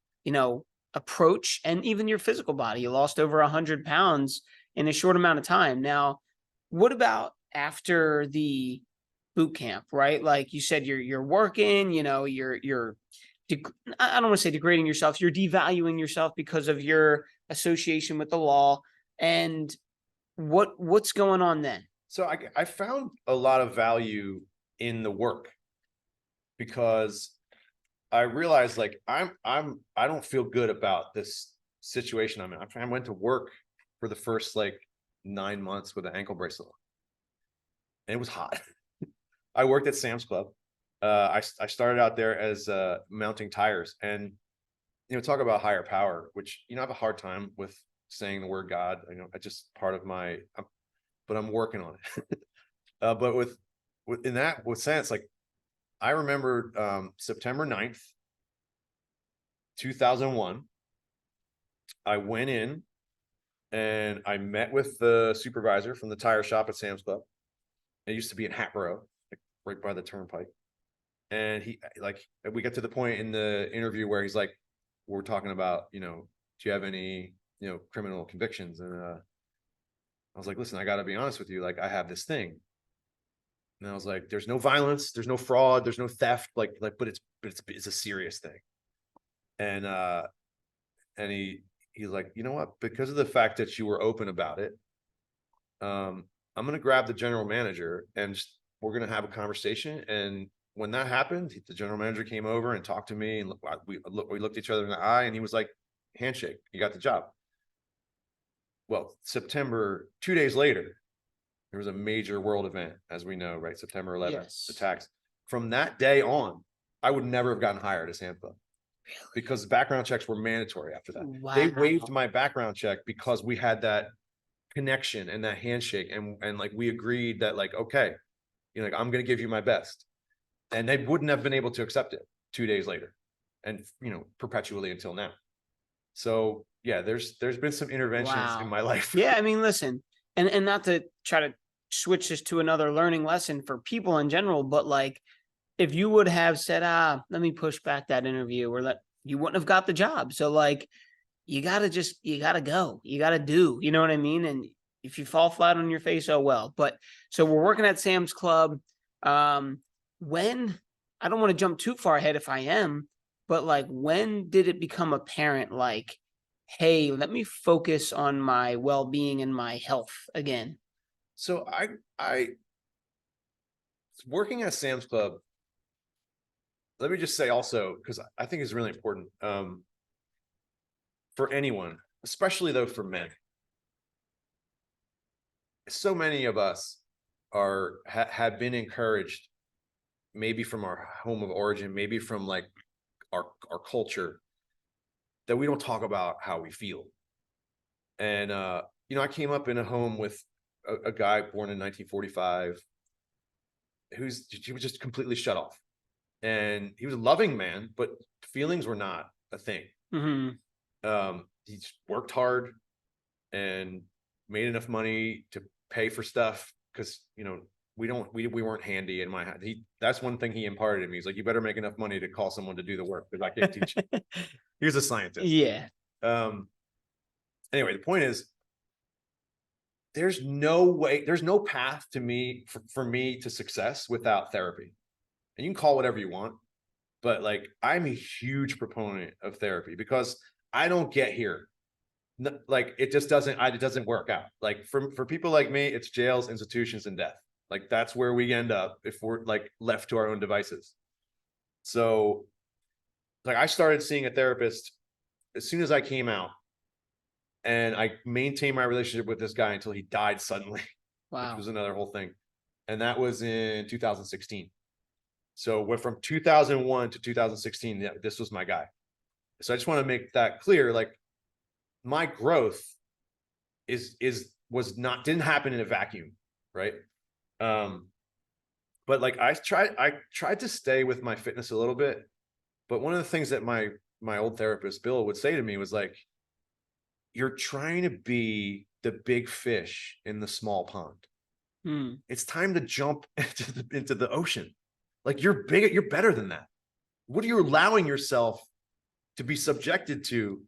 approach, and even your physical body. You lost over 100 pounds in a short amount of time. Now, what about after the boot camp, right? Like you said, you're working, you're I don't want to say degrading yourself. You're devaluing yourself because of your association with the law. And what's going on then? So I found a lot of value in the work, because I realized like I don't feel good about this situation I'm in. I went to work for the first like 9 months with an ankle bracelet on, and it was hot. I worked at Sam's Club. I started out there as mounting tires, and talk about higher power, which I have a hard time with saying the word God. I just part of my, but I'm working on it. But in that sense, like I remember September 9th, 2001, I went in and I met with the supervisor from the tire shop at Sam's Club. It used to be in Hatboro, like right by the turnpike. And we got to the point in the interview where he's like, we're talking about, do you have any, criminal convictions? And I was like, listen, I got to be honest with you. Like, I have this thing. And I was like, there's no violence, there's no fraud, there's no theft, but it's a serious thing. And he's like, you know what? Because of the fact that you were open about it, I'm going to grab the general manager and we're going to have a conversation. And when that happened, the general manager came over and talked to me, and we looked each other in the eye, and he was like, handshake, you got the job. Well, 2 days later, there was a major world event, as we know, right? September 11th, yes. Attacks. From that day on, I would never have gotten hired at Sam's Club. Really? Because background checks were mandatory after that. Wow. They waived my background check because we had that connection and that handshake, and like we agreed that like, okay, like I'm going to give you my best. And they wouldn't have been able to accept it 2 days later, and perpetually until now. So yeah, there's been some interventions in my life. Yeah, I mean, listen, and not to try to switch this to another learning lesson for people in general, but like if you would have said, let me push back that interview, or you wouldn't have got the job. So like you gotta go, you gotta do, you know what I mean? And if you fall flat on your face, oh well. But so we're working at Sam's Club. When, I don't want to jump too far ahead if I am, but like, when did it become apparent, like, hey, let me focus on my well-being and my health again? So I working at Sam's Club, let me just say also, because I think it's really important for anyone, especially though for men. So many of us have been encouraged, maybe from our home of origin, maybe from like our culture, that we don't talk about how we feel. And I came up in a home with a guy born in 1945 he was just completely shut off, and he was a loving man, but feelings were not a thing. He worked hard and made enough money to pay for stuff, because we weren't handy in my house. That's one thing he imparted to me. He's like, you better make enough money to call someone to do the work, because I can't teach you. He was a scientist. Yeah. Anyway, the point is, there's no way, there's no path to me for me to success without therapy. And you can call whatever you want, but like, I'm a huge proponent of therapy because I don't get here. Like, it just doesn't, it doesn't work out. Like for people like me, it's jails, institutions, and death. Like that's where we end up if we're like left to our own devices. So like, I started seeing a therapist as soon as I came out, and I maintained my relationship with this guy until he died suddenly, which was another whole thing. And that was in 2016. So went from 2001 to 2016. Yeah, this was my guy. So I just want to make that clear. Like, my growth didn't happen in a vacuum, right? But like, I tried to stay with my fitness a little bit. But one of the things that my old therapist, Bill, would say to me was like, you're trying to be the big fish in the small pond. It's time to jump into the ocean. Like, you're big, you're better than that. What are you allowing yourself to be subjected to? You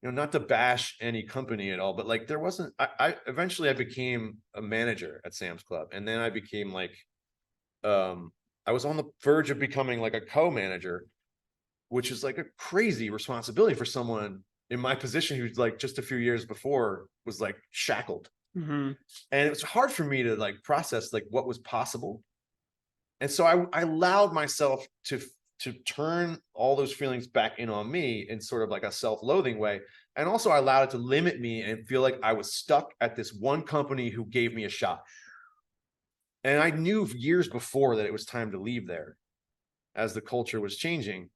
know, not to bash any company at all, but like, there wasn't, I eventually I became a manager at Sam's Club. And then I became like, I was on the verge of becoming like a co-manager, which is like a crazy responsibility for someone in my position who's like just a few years before was like shackled. And it was hard for me to like process like what was possible. And so I allowed myself to turn all those feelings back in on me in sort of like a self-loathing way. And also I allowed it to limit me and feel like I was stuck at this one company who gave me a shot. And I knew years before that it was time to leave there as the culture was changing,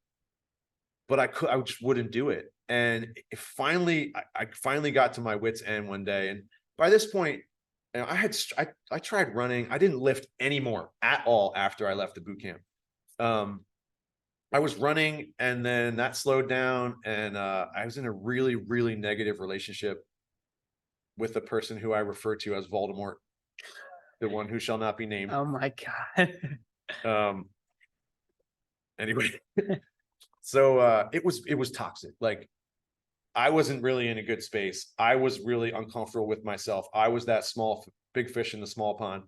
but I just wouldn't do it. And it finally, I finally got to my wit's end one day. And by this point, you know, I tried running. I didn't lift anymore at all after I left the boot camp. I was running, and then that slowed down, and I was in a really, really negative relationship with the person who I refer to as Voldemort, the one who shall not be named. Oh my God. Anyway, so it was toxic. Like, I wasn't really in a good space. I was really uncomfortable with myself. I was that big fish in the small pond.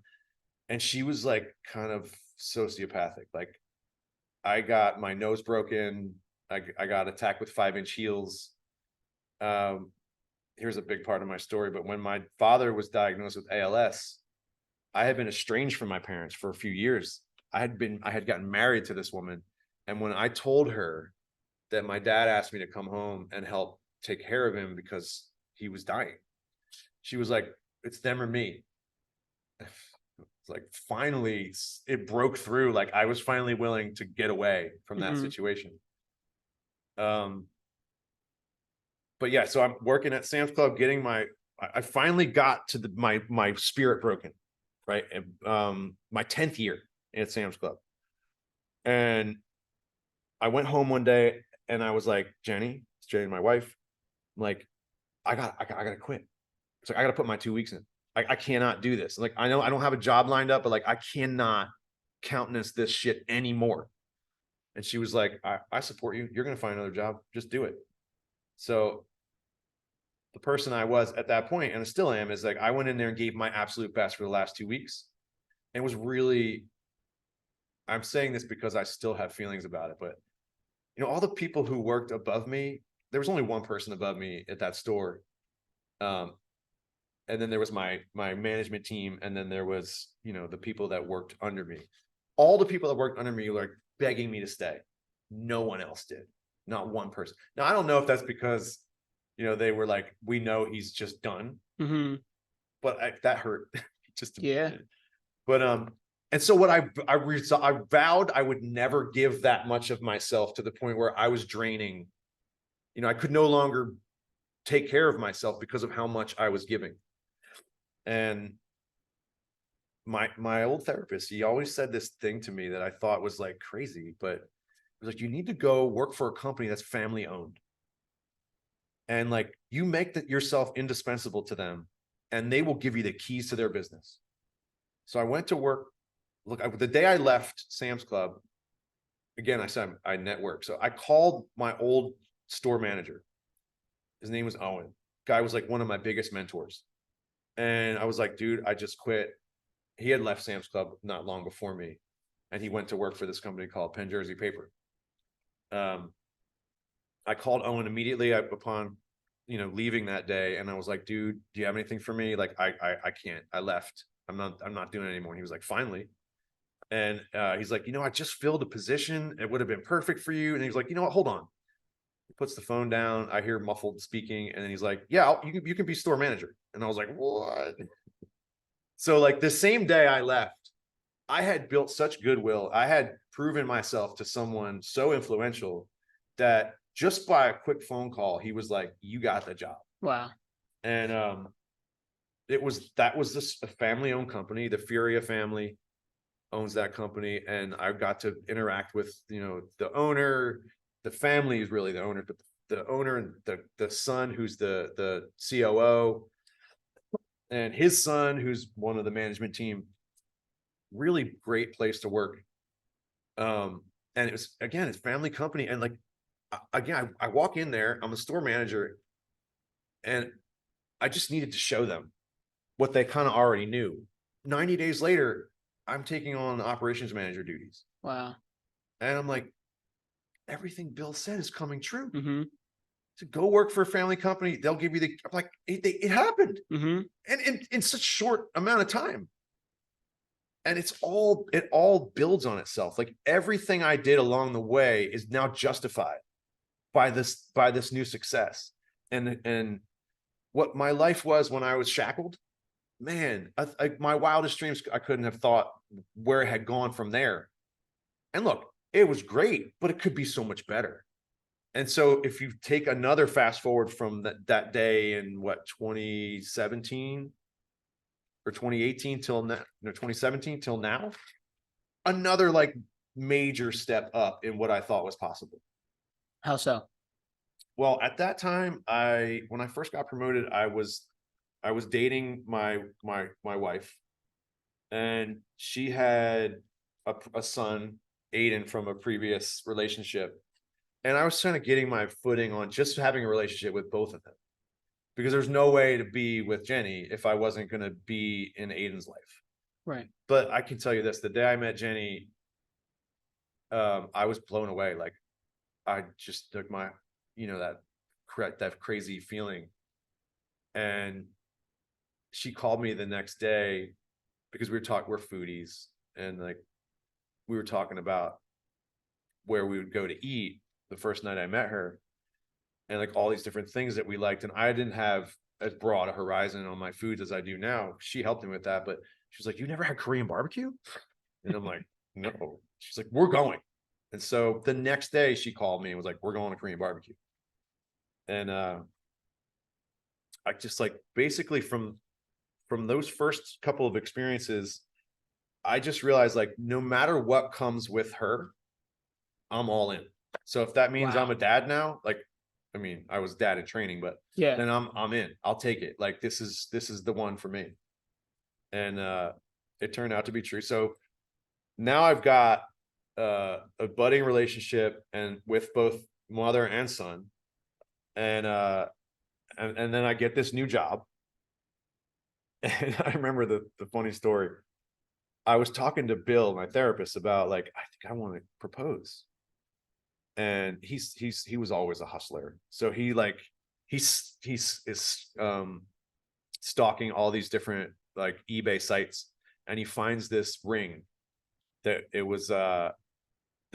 And she was like kind of sociopathic. Like, I got my nose broken. I got attacked with 5-inch heels. Here's a big part of my story. But when my father was diagnosed with ALS, I had been estranged from my parents for a few years. I had gotten married to this woman. And when I told her that my dad asked me to come home and help take care of him because he was dying, she was like, it's them or me. It's like, finally it broke through. Like, I was finally willing to get away from that situation. But yeah, so I'm working at Sam's Club, getting I finally got to my spirit broken, right? And my 10th year at Sam's Club. And I went home one day and I was like, Jenny, my wife, I'm like, I gotta quit. It's like, I gotta put my 2 weeks in. I cannot do this. Like, I know I don't have a job lined up, but like, I cannot countenance this shit anymore. And she was like, I support you. You're gonna find another job. Just do it. So the person I was at that point, and I still am, is like, I went in there and gave my absolute best for the last 2 weeks. And it was really, I'm saying this because I still have feelings about it, but you know, all the people who worked above me, there was only one person above me at that store. And then there was my management team. And then there was, you know, the people that worked under me. All the people that worked under me were like begging me to stay. No one else did. Not one person. Now, I don't know if that's because, you know, they were like, we know he's just done. But that hurt. Just yeah. But and so what I vowed I would never give that much of myself to the point where I was draining. You know, I could no longer take care of myself because of how much I was giving. And my old therapist, he always said this thing to me that I thought was like crazy, but it was like, you need to go work for a company that's family owned. And like, you make yourself indispensable to them, and they will give you the keys to their business. So I went to work. Look, the day I left Sam's Club, again, I said I networked. So I called my old store manager. His name was Owen. guy was like one of my biggest mentors. And I was like, dude, I just quit. He had left Sam's Club not long before me, and he went to work for this company called Penn Jersey Paper. I called Owen immediately upon, leaving that day, and I was like, dude, do you have anything for me? Like, I can't. I left. I'm not doing it anymore. And he was like, finally. And he's like, I just filled a position. It would have been perfect for you. And he's like, you know what? Hold on. He puts the phone down. I hear muffled speaking, and then he's like, yeah, you can be store manager. And I was like, what? So like the same day I left, I had built such goodwill. I had proven myself to someone so influential that just by a quick phone call, he was like, you got the job. Wow. And that was this a family-owned company. The Furia family owns that company, and I got to interact with the owner. The family is really the owner, but the owner and the son, who's the COO, and his son, who's one of the management team. Really great place to work. And it was, again, it's family company, and like again, I walk in there, I'm a store manager, and I just needed to show them what they kind of already knew. 90 days later, I'm taking on operations manager duties. Wow. And I'm like, everything Bill said is coming true. Mm-hmm. To go work for a family company, they'll give you I'm like, it happened. Mm-hmm. And in such short amount of time. And it all builds on itself. Like everything I did along the way is now justified by this new success. And what my life was when I was shackled, man, my wildest dreams, I couldn't have thought where it had gone from there. And look, it was great, but it could be so much better. And so if you take another fast forward from that day in 2017 or 2018 till now, 2017 till now, another like major step up in what I thought was possible. How so? Well, at that time, when I first got promoted, I was dating my wife, and she had a son, Aiden, from a previous relationship. And I was kind of getting my footing on just having a relationship with both of them, because there's no way to be with Jenny if I wasn't going to be in Aiden's life. Right. But I can tell you this, the day I met Jenny, I was blown away. Like I just took my, that crazy feeling. And she called me the next day because we're foodies, and like we were talking about where we would go to eat the first night I met her, and like all these different things that we liked. And I didn't have as broad a horizon on my foods as I do now. She helped me with that, but she was like, you never had Korean barbecue? And I'm like, no. She's like, we're going. And so the next day she called me and was like, we're going to Korean barbecue. And I just like, basically from those first couple of experiences, I just realized like, no matter what comes with her, I'm all in. So if that means I'm a dad now, like, I mean, I was dad in training, but yeah, then I'm in. I'll take it. Like this is the one for me. And it turned out to be true. So now I've got a budding relationship and with both mother and son. And then I get this new job. And I remember the funny story. I was talking to Bill, my therapist, about like, I think I want to propose. And he was always a hustler. So he's stalking all these different like eBay sites, and he finds this ring that it was the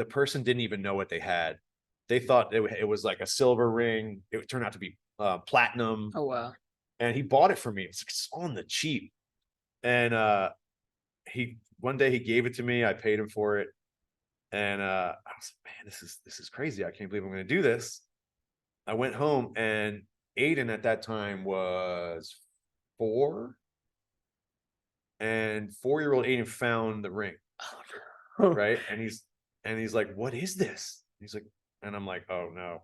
person didn't even know what they had. They thought it was like a silver ring. It turned out to be platinum. Oh wow. And he bought it for me. It's on the cheap. And one day he gave it to me. I paid him for it. And I was like, man, this is crazy. I can't believe I'm going to do this. I went home, and Aiden at that time was 4. And 4-year-old Aiden found the ring. Right. And he's like, what is this? He's like, and I'm like, oh no.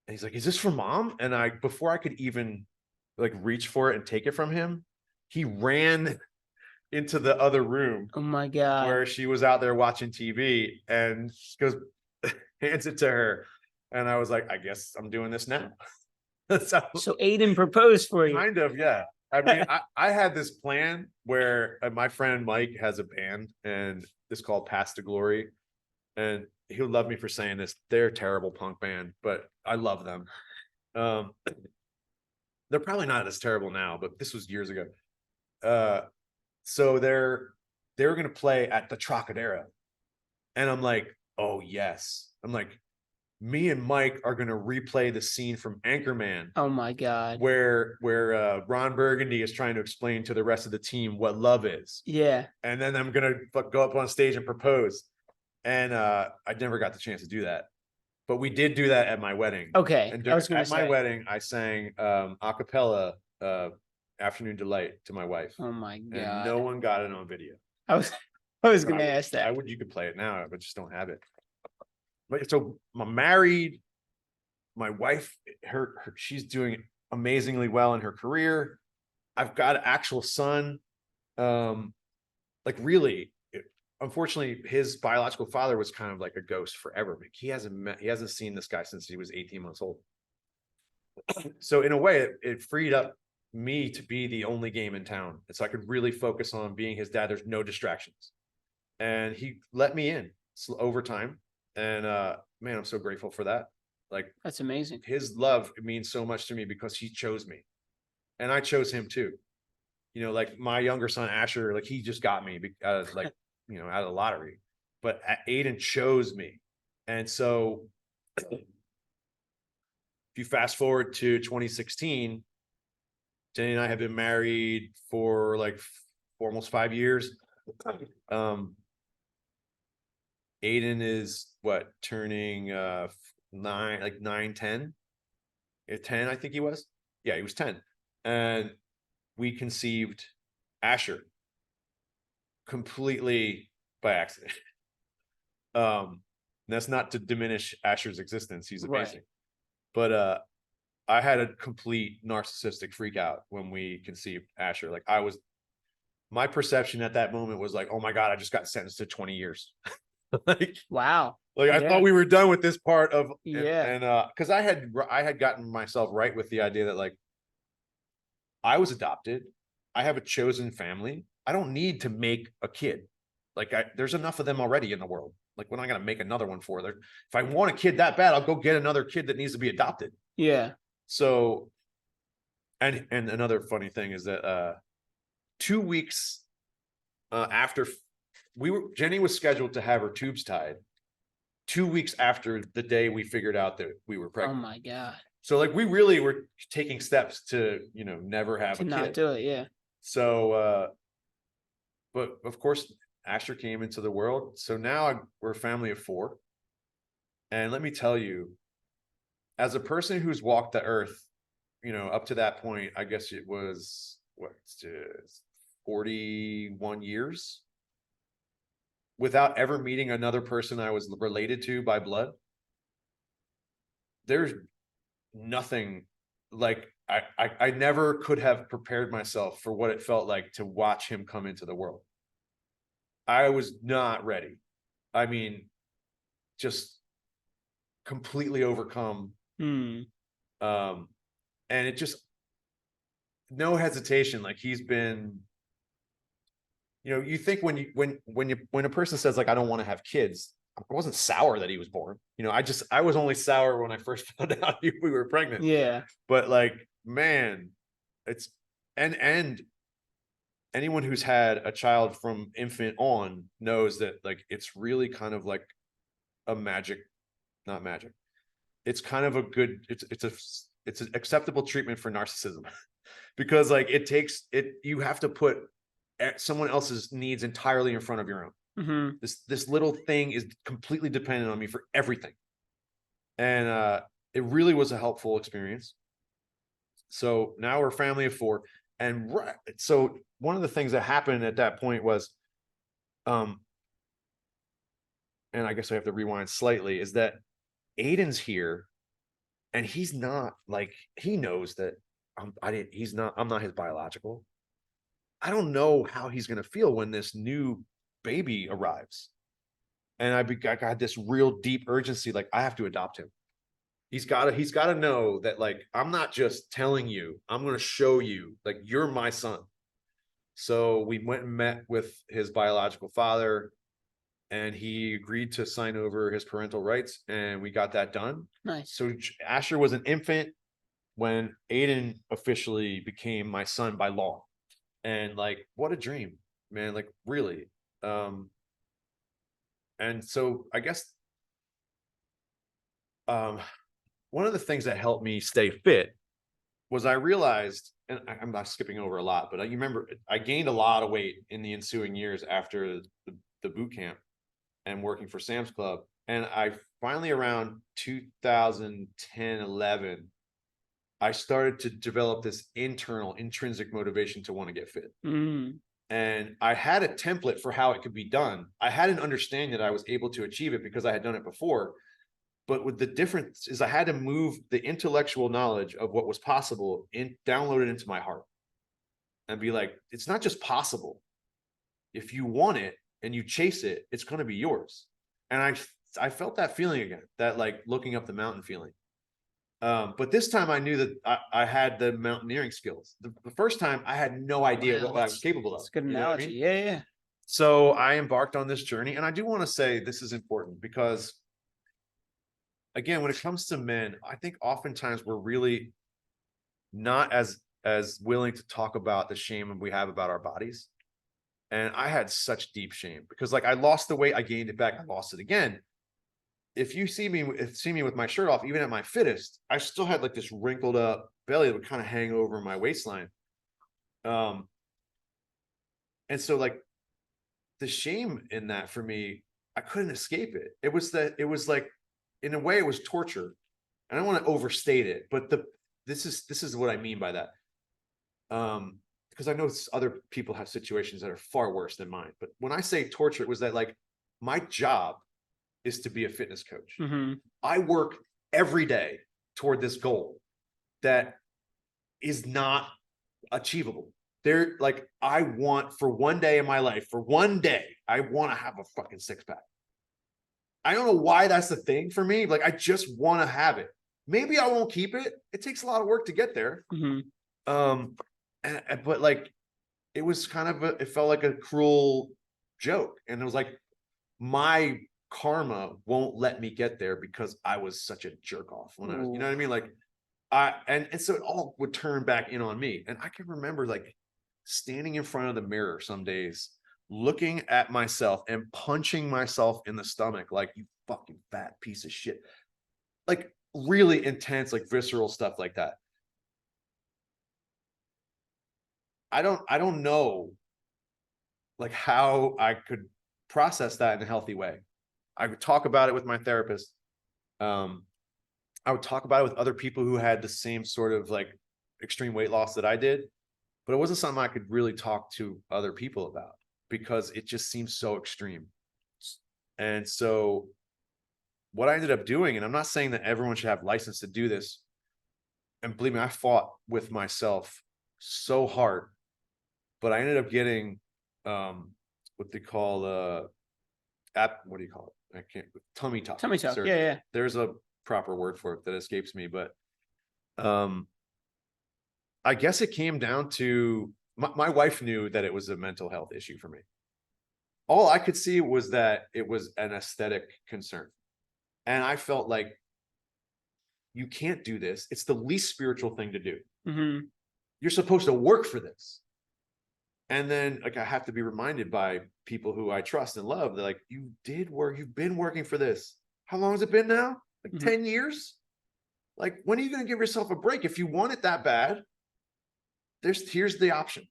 And he's like, is this for mom? And before I could even like reach for it and take it from him, he ran into the other room. Oh my God. Where she was out there watching TV, and she goes, hands it to her. And I was like, I guess I'm doing this now. So Aiden proposed for you. Kind of, yeah. I mean, I had this plan where my friend Mike has a band and it's called Past to Glory. And he'll love me for saying this. They're a terrible punk band, but I love them. They're probably not as terrible now, but this was years ago. So they were going to play at the Trocadero. And I'm like, oh, yes. I'm like, me and Mike are going to replay the scene from Anchorman. Oh my God. Where Ron Burgundy is trying to explain to the rest of the team what love is. Yeah. And then I'm going to go up on stage and propose. And I never got the chance to do that. But we did do that at my wedding. Okay. And at my wedding, I sang a cappella Afternoon Delight to my wife. Oh my God. And no one got it on video. I was going to ask that. You could play it now, but just don't have it. But so I'm married. My wife, she's doing amazingly well in her career. I've got an actual son. Like really, unfortunately, his biological father was kind of like a ghost forever. Like he hasn't seen this guy since he was 18 months old. So in a way, it freed up me to be the only game in town. And so I could really focus on being his dad. There's no distractions. And he let me in over time. And man, I'm so grateful for that. Like, that's amazing. His love means so much to me because he chose me. And I chose him too. You know, like my younger son, Asher, like he just got me out of like, you know, out of the lottery. But Aiden chose me. And so if you fast forward to 2016, Jenny and I have been married for like almost 5 years. Aiden is what, turning 9, 10? 10, I think he was. Yeah, he was 10. And we conceived Asher completely by accident. That's not to diminish Asher's existence. He's amazing. Right. But I had a complete narcissistic freak out when we conceived Asher. Like my perception at that moment was like, oh my God, I just got sentenced to 20 years. Like, wow. Like I thought we were done with this part of, and cause I had gotten myself right with the idea that like, I was adopted. I have a chosen family. I don't need to make a kid. Like there's enough of them already in the world. Like we're not going to make another one for them. If I want a kid that bad, I'll go get another kid that needs to be adopted. Yeah. So, and another funny thing is that 2 weeks after Jenny was scheduled to have her tubes tied 2 weeks after the day we figured out that we were pregnant. Oh my God. So like we really were taking steps to, you know, never have a kid. Not do it, yeah. So but of course Asher came into the world. So now we're a family of 4. And let me tell you, as a person who's walked the earth, you know, up to that point, I guess it was 41 years without ever meeting another person I was related to by blood. There's nothing like I never could have prepared myself for what it felt like to watch him come into the world. I was not ready. I mean, just completely overcome. And it just, no hesitation. Like he's been, you know, you think when a person says like, I don't want to have kids, I wasn't sour that he was born. You know, I was only sour when I first found out we were pregnant. Yeah. But like, man, it's, and anyone who's had a child from infant on knows that like, it's really kind of like a not magic. It's kind of a good, it's an acceptable treatment for narcissism because like you have to put someone else's needs entirely in front of your own. Mm-hmm. This little thing is completely dependent on me for everything. And it really was a helpful experience. So now we're a family of 4. And so one of the things that happened at that point was, and I guess I have to rewind slightly, is that Aiden's here and he's not like, he knows that I'm not his biological. I don't know how he's going to feel when this new baby arrives. And I got this real deep urgency. Like I have to adopt him. He's gotta know that, like, I'm not just telling you, I'm gonna show you, like, you're my son. So we went and met with his biological father, and he agreed to sign over his parental rights, and we got that done. Nice. So Asher was an infant when Aiden officially became my son by law. And like, what a dream, man. Like, really. And so I guess one of the things that helped me stay fit was I realized, and I'm not skipping over a lot, but you remember I gained a lot of weight in the ensuing years after the boot camp and working for Sam's Club. And I finally, around 2010, 11, I started to develop this intrinsic motivation to want to get fit. And I had a template for how it could be done. I had an understanding that I was able to achieve it because I had done it before. But with the difference is I had to move the intellectual knowledge of what was possible and download it into my heart and be like, it's not just possible. If you want it and you chase it, it's going to be yours. And I felt that feeling again, that like looking up the mountain feeling. But this time I knew that I had the mountaineering skills. The first time I had no idea what I was capable of. That's a good You know what I analogy. mean? Yeah. So I embarked on this journey, and I do want to say this is important because, again, when it comes to men, I think oftentimes we're really not as willing to talk about the shame we have about our bodies. And I had such deep shame because, like, I lost the weight, I gained it back, I lost it again. If you see me with my shirt off, even at my fittest, I still had like this wrinkled up belly that would kind of hang over my waistline. And so like the shame in that for me, I couldn't escape it. It was like, in a way, it was torture. And I don't want to overstate it, but this is what I mean by that. Because I know other people have situations that are far worse than mine. But when I say torture, it was that like my job is to be a fitness coach. I work every day toward this goal that is not achievable. They're like, I want for one day in my life, for one day, I want to have a fucking six pack. I don't know why that's the thing for me. Like, I just want to have it. Maybe I won't keep it. It takes a lot of work to get there. But like, it was kind of it felt like a cruel joke. And it was like, my karma won't let me get there because I was such a jerk off when I was, you know what I mean? Like, and so it all would turn back in on me. And I can remember like standing in front of the mirror some days, looking at myself and punching myself in the stomach, like, you fucking fat piece of shit. Like, really intense, like visceral stuff like that. I don't know like how I could process that in a healthy way. I would talk about it with my therapist. I would talk about it with other people who had the same sort of like extreme weight loss that I did, but it wasn't something I could really talk to other people about because it just seems so extreme. And so what I ended up doing, and I'm not saying that everyone should have license to do this, and believe me, I fought with myself so hard, but I ended up getting what they call what do you call it? I can't, tummy tuck. Tummy tuck. Surgery. Yeah. There's a proper word for it that escapes me, but I guess it came down to my wife knew that it was a mental health issue for me. All I could see was that it was an aesthetic concern. And I felt like, you can't do this. It's the least spiritual thing to do. You're supposed to work for this. And then like, I have to be reminded by people who I trust and love that like, you've been working for this. How long has it been now? Like 10 years? Like, when are you going to give yourself a break? If you want it that bad, here's the option.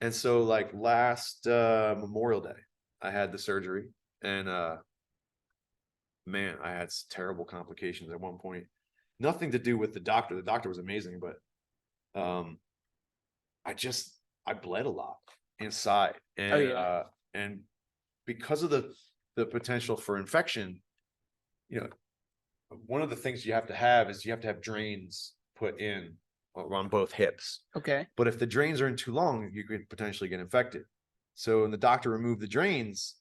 And so like last Memorial Day, I had the surgery, and man, I had terrible complications at one point. Nothing to do with the doctor. The doctor was amazing, but I bled a lot inside. And and because of the potential for infection, you know, one of the things you have to have is you have to have drains put in on both hips. Okay. But if the drains are in too long, you could potentially get infected. So when the doctor removed the drains,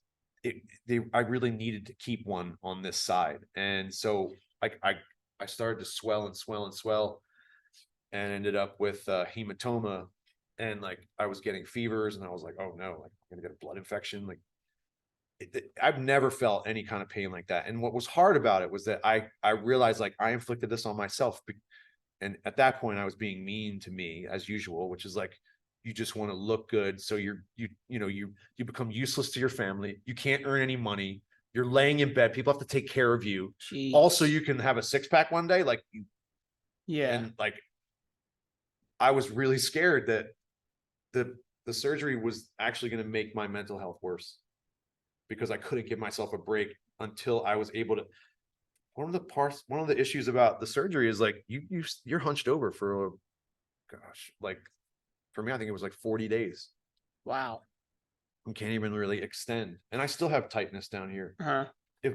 I really needed to keep one on this side. And so I I started to swell and swell and swell, and ended up with hematoma. And like I was getting fevers, and I was like, oh no, like I'm gonna get a blood infection. Like I've never felt any kind of pain like that. And what was hard about it was that I realized like I inflicted this on myself. And at that point, I was being mean to me as usual, which is like, you just want to look good. So you become useless to your family. You can't earn any money. You're laying in bed. People have to take care of you. Jeez. Also, you can have a six-pack one day. Like, yeah. And like, I was really scared that the surgery was actually going to make my mental health worse, because I couldn't give myself a break until I was able to. One of the issues about the surgery is like you're hunched over for, gosh, like for me, I think it was like 40 days. Wow. You can't even really extend. And I still have tightness down here. Uh-huh.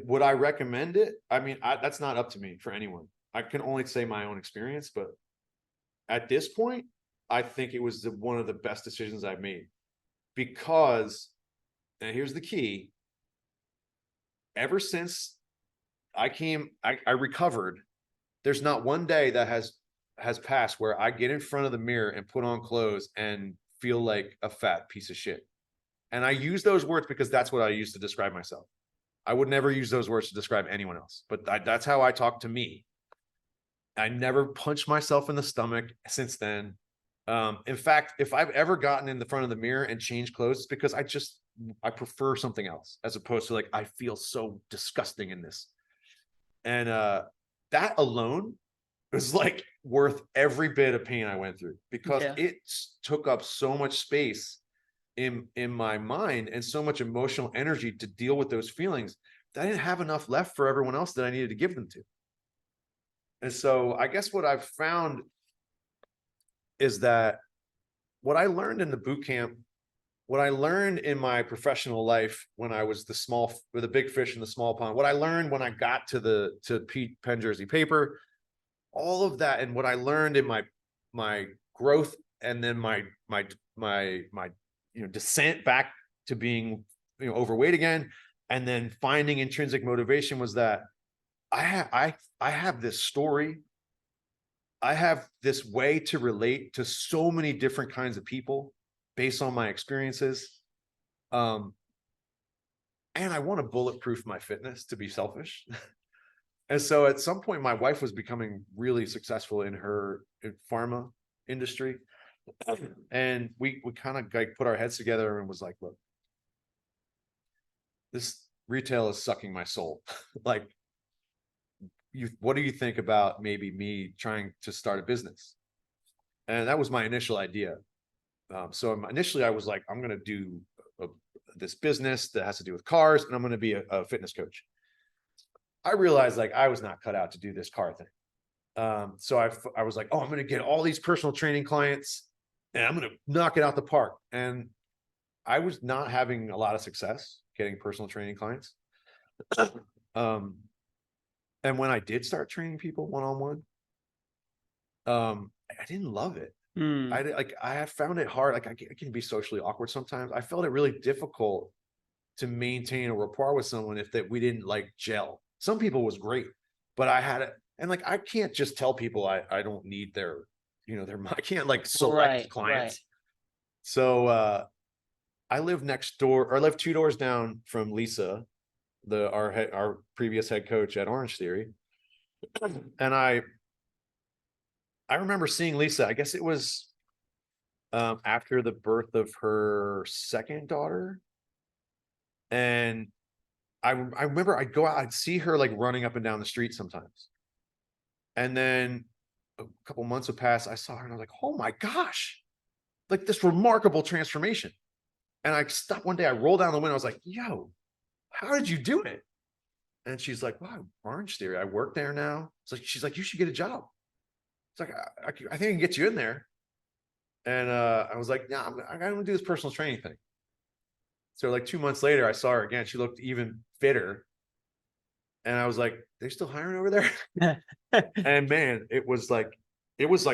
Would I recommend it? I mean, that's not up to me for anyone. I can only say my own experience, but at this point, I think it was one of the best decisions I've made, because, and here's the key, ever since I recovered, there's not one day that has passed where I get in front of the mirror and put on clothes and feel like a fat piece of shit. And I use those words because that's what I use to describe myself. I would never use those words to describe anyone else, but that's how I talk to me. I never punched myself in the stomach since then. In fact, if I've ever gotten in the front of the mirror and changed clothes, it's because I prefer something else, as opposed to like, I feel so disgusting in this. And that alone was like worth every bit of pain I went through, because it took up so much space in my mind and so much emotional energy to deal with those feelings that I didn't have enough left for everyone else that I needed to give them to. And so I guess what I've found is that what I learned in the boot camp, what I learned in my professional life when I was the big fish in the small pond, what I learned when I got to Penn Jersey Paper, all of that, and what I learned in my growth, and then my descent back to being overweight again, and then finding intrinsic motivation, was that I have this story. I have this way to relate to so many different kinds of people based on my experiences. And I want to bulletproof my fitness, to be selfish. And so at some point, my wife was becoming really successful in pharma industry. And we kind of like put our heads together and was like, look, this retail is sucking my soul. Like, what do you think about maybe me trying to start a business? And that was my initial idea. So initially I was like, I'm going to do this business that has to do with cars, and I'm going to be a fitness coach. I realized like I was not cut out to do this car thing. So I was like, oh, I'm going to get all these personal training clients and I'm going to knock it out the park. And I was not having a lot of success getting personal training clients. And when I did start training people one-on-one, I didn't love it. I have found it hard. Like I can be socially awkward sometimes. I felt it really difficult to maintain a rapport with someone if we didn't like gel. Some people was great, but I had it. And like, I can't just tell people I don't need I can't like select clients. Right. So I live next door, or I live 2 doors down from Lisa, our previous head coach at Orange Theory. And I remember seeing Lisa, I guess it was after the birth of her second daughter. And I remember I'd go out, I'd see her like running up and down the street sometimes. And then a couple months would pass, I saw her and I was like, oh my gosh, like this remarkable transformation. And I stopped one day, I rolled down the window, I was like, yo, how did you do it? And she's like, wow, Orange Theory, I work there now. It's like, she's like, you should get a job. It's like, I think I can get you in there. And I was like, yeah, I'm gonna do this personal training thing. So like 2 months later, I saw her again. She looked even fitter. And I was like, they're still hiring over there? And man, it was like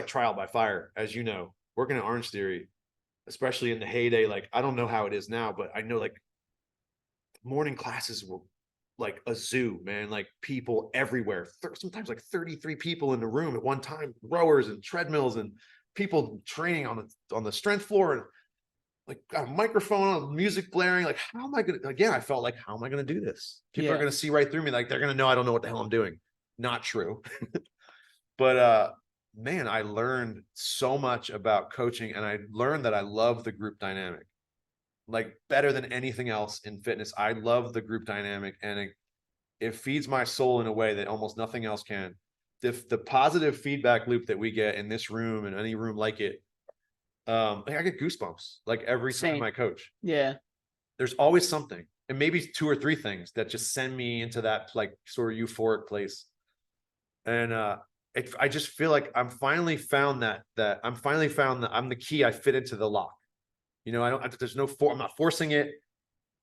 trial by fire, as you know, working at Orange Theory, especially in the heyday. Like, I don't know how it is now, but I know like morning classes were like a zoo, man, like people everywhere. Sometimes like 33 people in the room at one time, rowers and treadmills and people training on the strength floor, and like got a microphone on, music blaring. Like, how am I gonna, again, I felt like, how am I gonna do this? People are gonna see right through me, like they're gonna know I don't know what the hell I'm doing. Not true. But man, I learned so much about coaching, and I learned that I love the group dynamic, like better than anything else in fitness. I love the group dynamic, and it feeds my soul in a way that almost nothing else can. The positive feedback loop that we get in this room and any room like it, like I get goosebumps like every time I coach. Yeah. There's always something, and maybe 2 or 3 things that just send me into that like sort of euphoric place. And I just feel like I'm finally found that I'm the key. I fit into the lock. You know, there's no I'm not forcing it.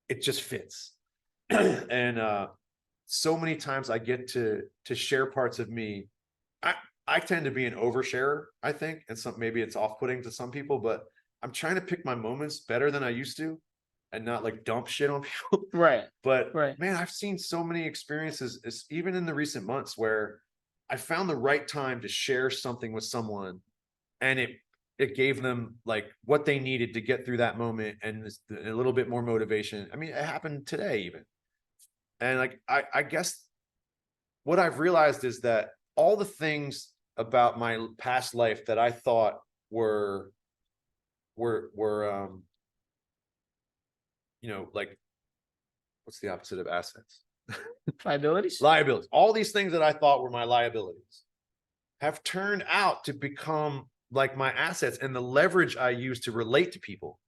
It just fits. And so many times I get to share parts of me. I tend to be an oversharer, I think, and maybe it's off-putting to some people, but I'm trying to pick my moments better than I used to, and not like dump shit on people. Right. But right. man, I've seen so many experiences, even in the recent months, where I found the right time to share something with someone, and it gave them like what they needed to get through that moment, and a little bit more motivation. I mean, it happened today even. And like, I guess what I've realized is that all the things about my past life that I thought were you know, like, what's the opposite of assets? Liabilities. Liabilities. All these things that I thought were my liabilities have turned out to become like my assets, and the leverage I use to relate to people.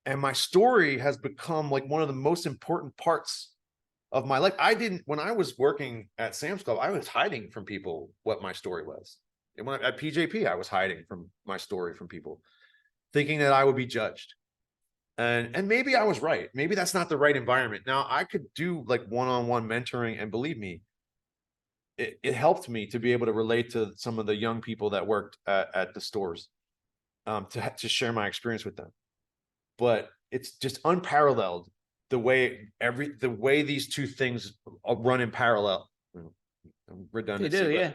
And my story has become like one of the most important parts of my life. When I was working at Sam's Club, I was hiding from people what my story was. And when at PJP, I was hiding from my story from people, thinking that I would be judged. And maybe I was right. Maybe that's not the right environment. Now I could do like one-on-one mentoring, and believe me, it helped me to be able to relate to some of the young people that worked at the stores, to share my experience with them. But it's just unparalleled the way these two things run in parallel. Redundancy. They do, yeah.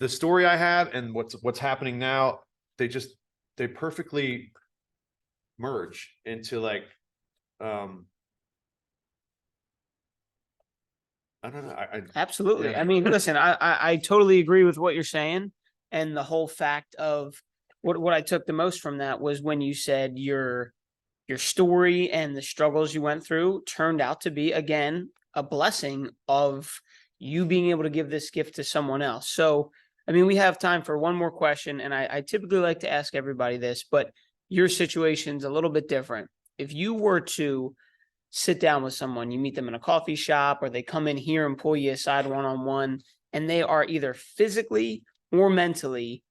The story I have and what's happening now, they perfectly merge into like, I don't know. Absolutely. Yeah. I mean, listen, I totally agree with what you're saying. And the whole fact of what I took the most from that was when you said your story and the struggles you went through turned out to be, again, a blessing of you being able to give this gift to someone else. So, I mean, we have time for one more question, and I typically like to ask everybody this, but your situation's a little bit different. If you were to sit down with someone, you meet them in a coffee shop, or they come in here and pull you aside one-on-one, and they are either physically or mentally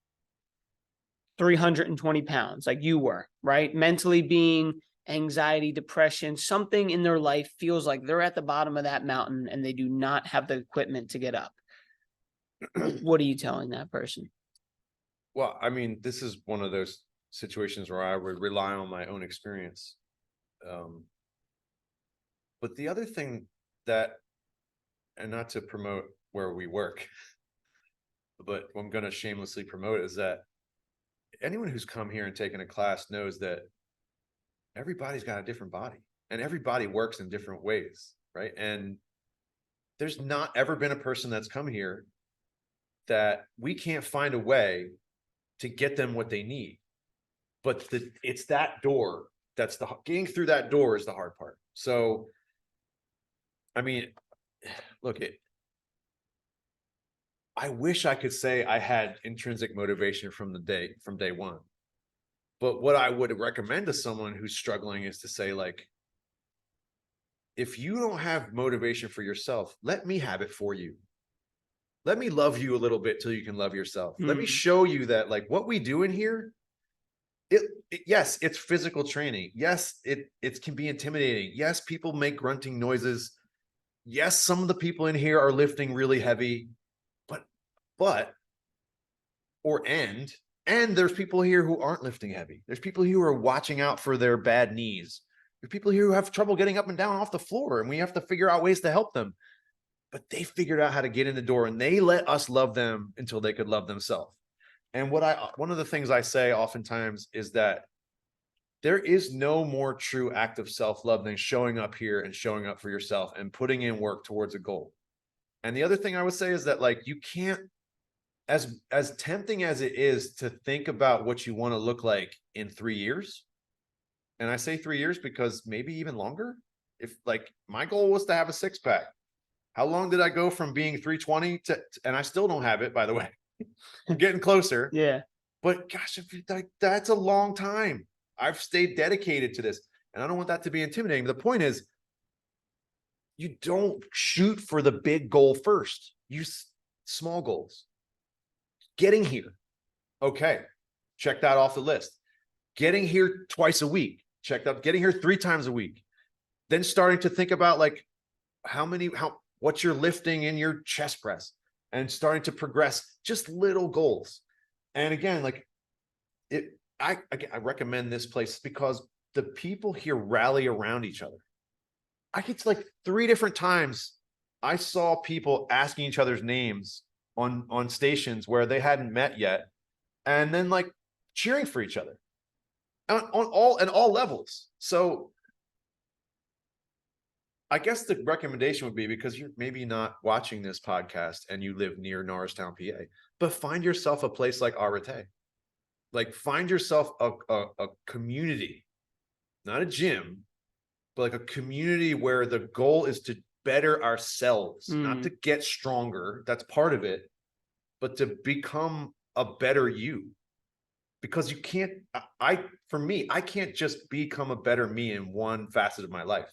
320 pounds, like you were, right? Mentally being anxiety, depression, something in their life feels like they're at the bottom of that mountain and they do not have the equipment to get up. What are you telling that person? Well, I mean, this is one of those situations where I would rely on my own experience. But the other thing that, and not to promote where we work, but I'm going to shamelessly promote, is that anyone who's come here and taken a class knows that everybody's got a different body, and everybody works in different ways, right? And there's not ever been a person that's come here that we can't find a way to get them what they need. But it's that door that's getting through that door is the hard part. So, I mean, look, I wish I could say I had intrinsic motivation from day one. But what I would recommend to someone who's struggling is to say, like, if you don't have motivation for yourself, let me have it for you. Let me love you a little bit till you can love yourself. Let me show you that, like, what we do in here, yes, it's physical training. Yes, it can be intimidating. Yes, people make grunting noises. Yes, some of the people in here are lifting really heavy, and there's people here who aren't lifting heavy. There's people who are watching out for their bad knees. There are people here who have trouble getting up and down off the floor, and we have to figure out ways to help them. But they figured out how to get in the door, and they let us love them until they could love themselves. And one of the things I say oftentimes is that there is no more true act of self-love than showing up here and showing up for yourself and putting in work towards a goal. And the other thing I would say is that, like, you can't, as tempting as it is to think about what you want to look like in 3 years. And I say 3 years because maybe even longer. If, like, my goal was to have a six pack, how long did I go from being 320 to, and I still don't have it, by the way. I'm getting closer. Yeah. But gosh, that's a long time. I've stayed dedicated to this, and I don't want that to be intimidating. The point is, you don't shoot for the big goal first. Use small goals. Getting here. Okay. Check that off the list. Getting here twice a week. Check that. Getting here 3 times a week. Then starting to think about, like, what you're lifting in your chest press, and starting to progress just little goals. And again, like, I recommend this place because the people here rally around each other. I get to, like, 3 different times I saw people asking each other's names on stations where they hadn't met yet, and then, like, cheering for each other on all levels. So I guess the recommendation would be, because you're maybe not watching this podcast and you live near Norristown, PA, but find yourself a place like Arete. Like, find yourself a community, not a gym, but like a community where the goal is to better ourselves, not to get stronger. That's part of it, but to become a better you. Because you can't, for me, I can't just become a better me in one facet of my life.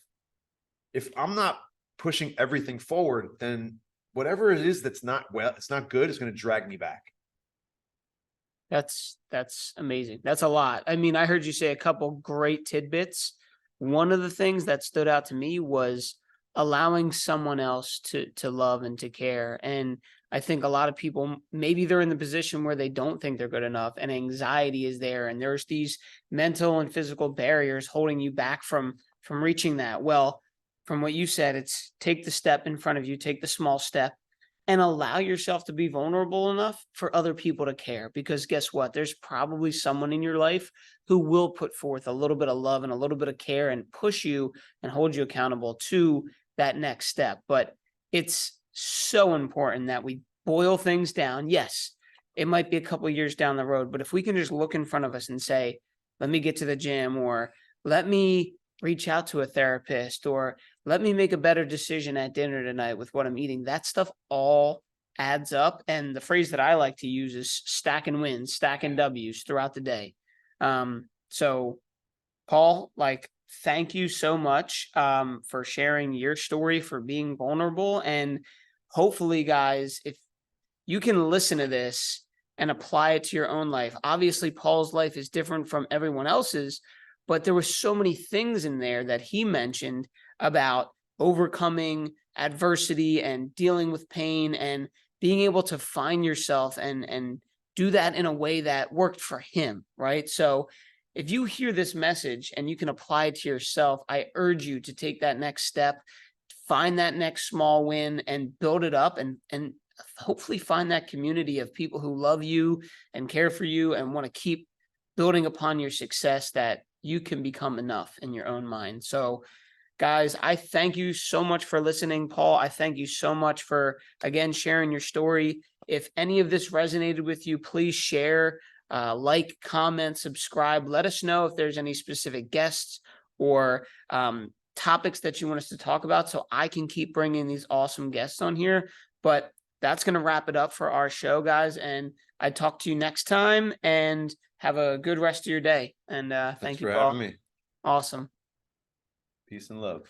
If I'm not pushing everything forward, then whatever it is that's not it's not good, is going to drag me back. That's amazing. That's a lot. I mean, I heard you say a couple great tidbits. One of the things that stood out to me was allowing someone else to love and to care. And I think a lot of people, maybe they're in the position where they don't think they're good enough, and anxiety is there, and there's these mental and physical barriers holding you back from reaching that. Well, from what you said, it's take the step in front of you, take the small step, and allow yourself to be vulnerable enough for other people to care. Because guess what? There's probably someone in your life who will put forth a little bit of love and a little bit of care and push you and hold you accountable to that next step. But it's so important that we boil things down. Yes, it might be a couple of years down the road, but if we can just look in front of us and say, let me get to the gym, or let me reach out to a therapist, or let me make a better decision at dinner tonight with what I'm eating. That stuff all adds up. And the phrase that I like to use is stacking wins, stacking W's throughout the day. So Paul, like, thank you so much for sharing your story, for being vulnerable. And hopefully, guys, if you can listen to this and apply it to your own life. Obviously, Paul's life is different from everyone else's, but there were so many things in there that he mentioned about overcoming adversity and dealing with pain and being able to find yourself and do that in a way that worked for him, right? So if you hear this message and you can apply it to yourself, I urge you to take that next step, find that next small win and build it up, and hopefully find that community of people who love you and care for you and want to keep building upon your success, that you can become enough in your own mind. So guys, I thank you so much for listening. Paul, I thank you so much for, again, sharing your story. If any of this resonated with you, please share, like, comment, subscribe. Let us know if there's any specific guests or topics that you want us to talk about, so I can keep bringing these awesome guests on here. But that's going to wrap it up for our show, guys. And I talk to you next time, and have a good rest of your day. And thank you, Paul. Thanks for having me. Awesome. Peace and love.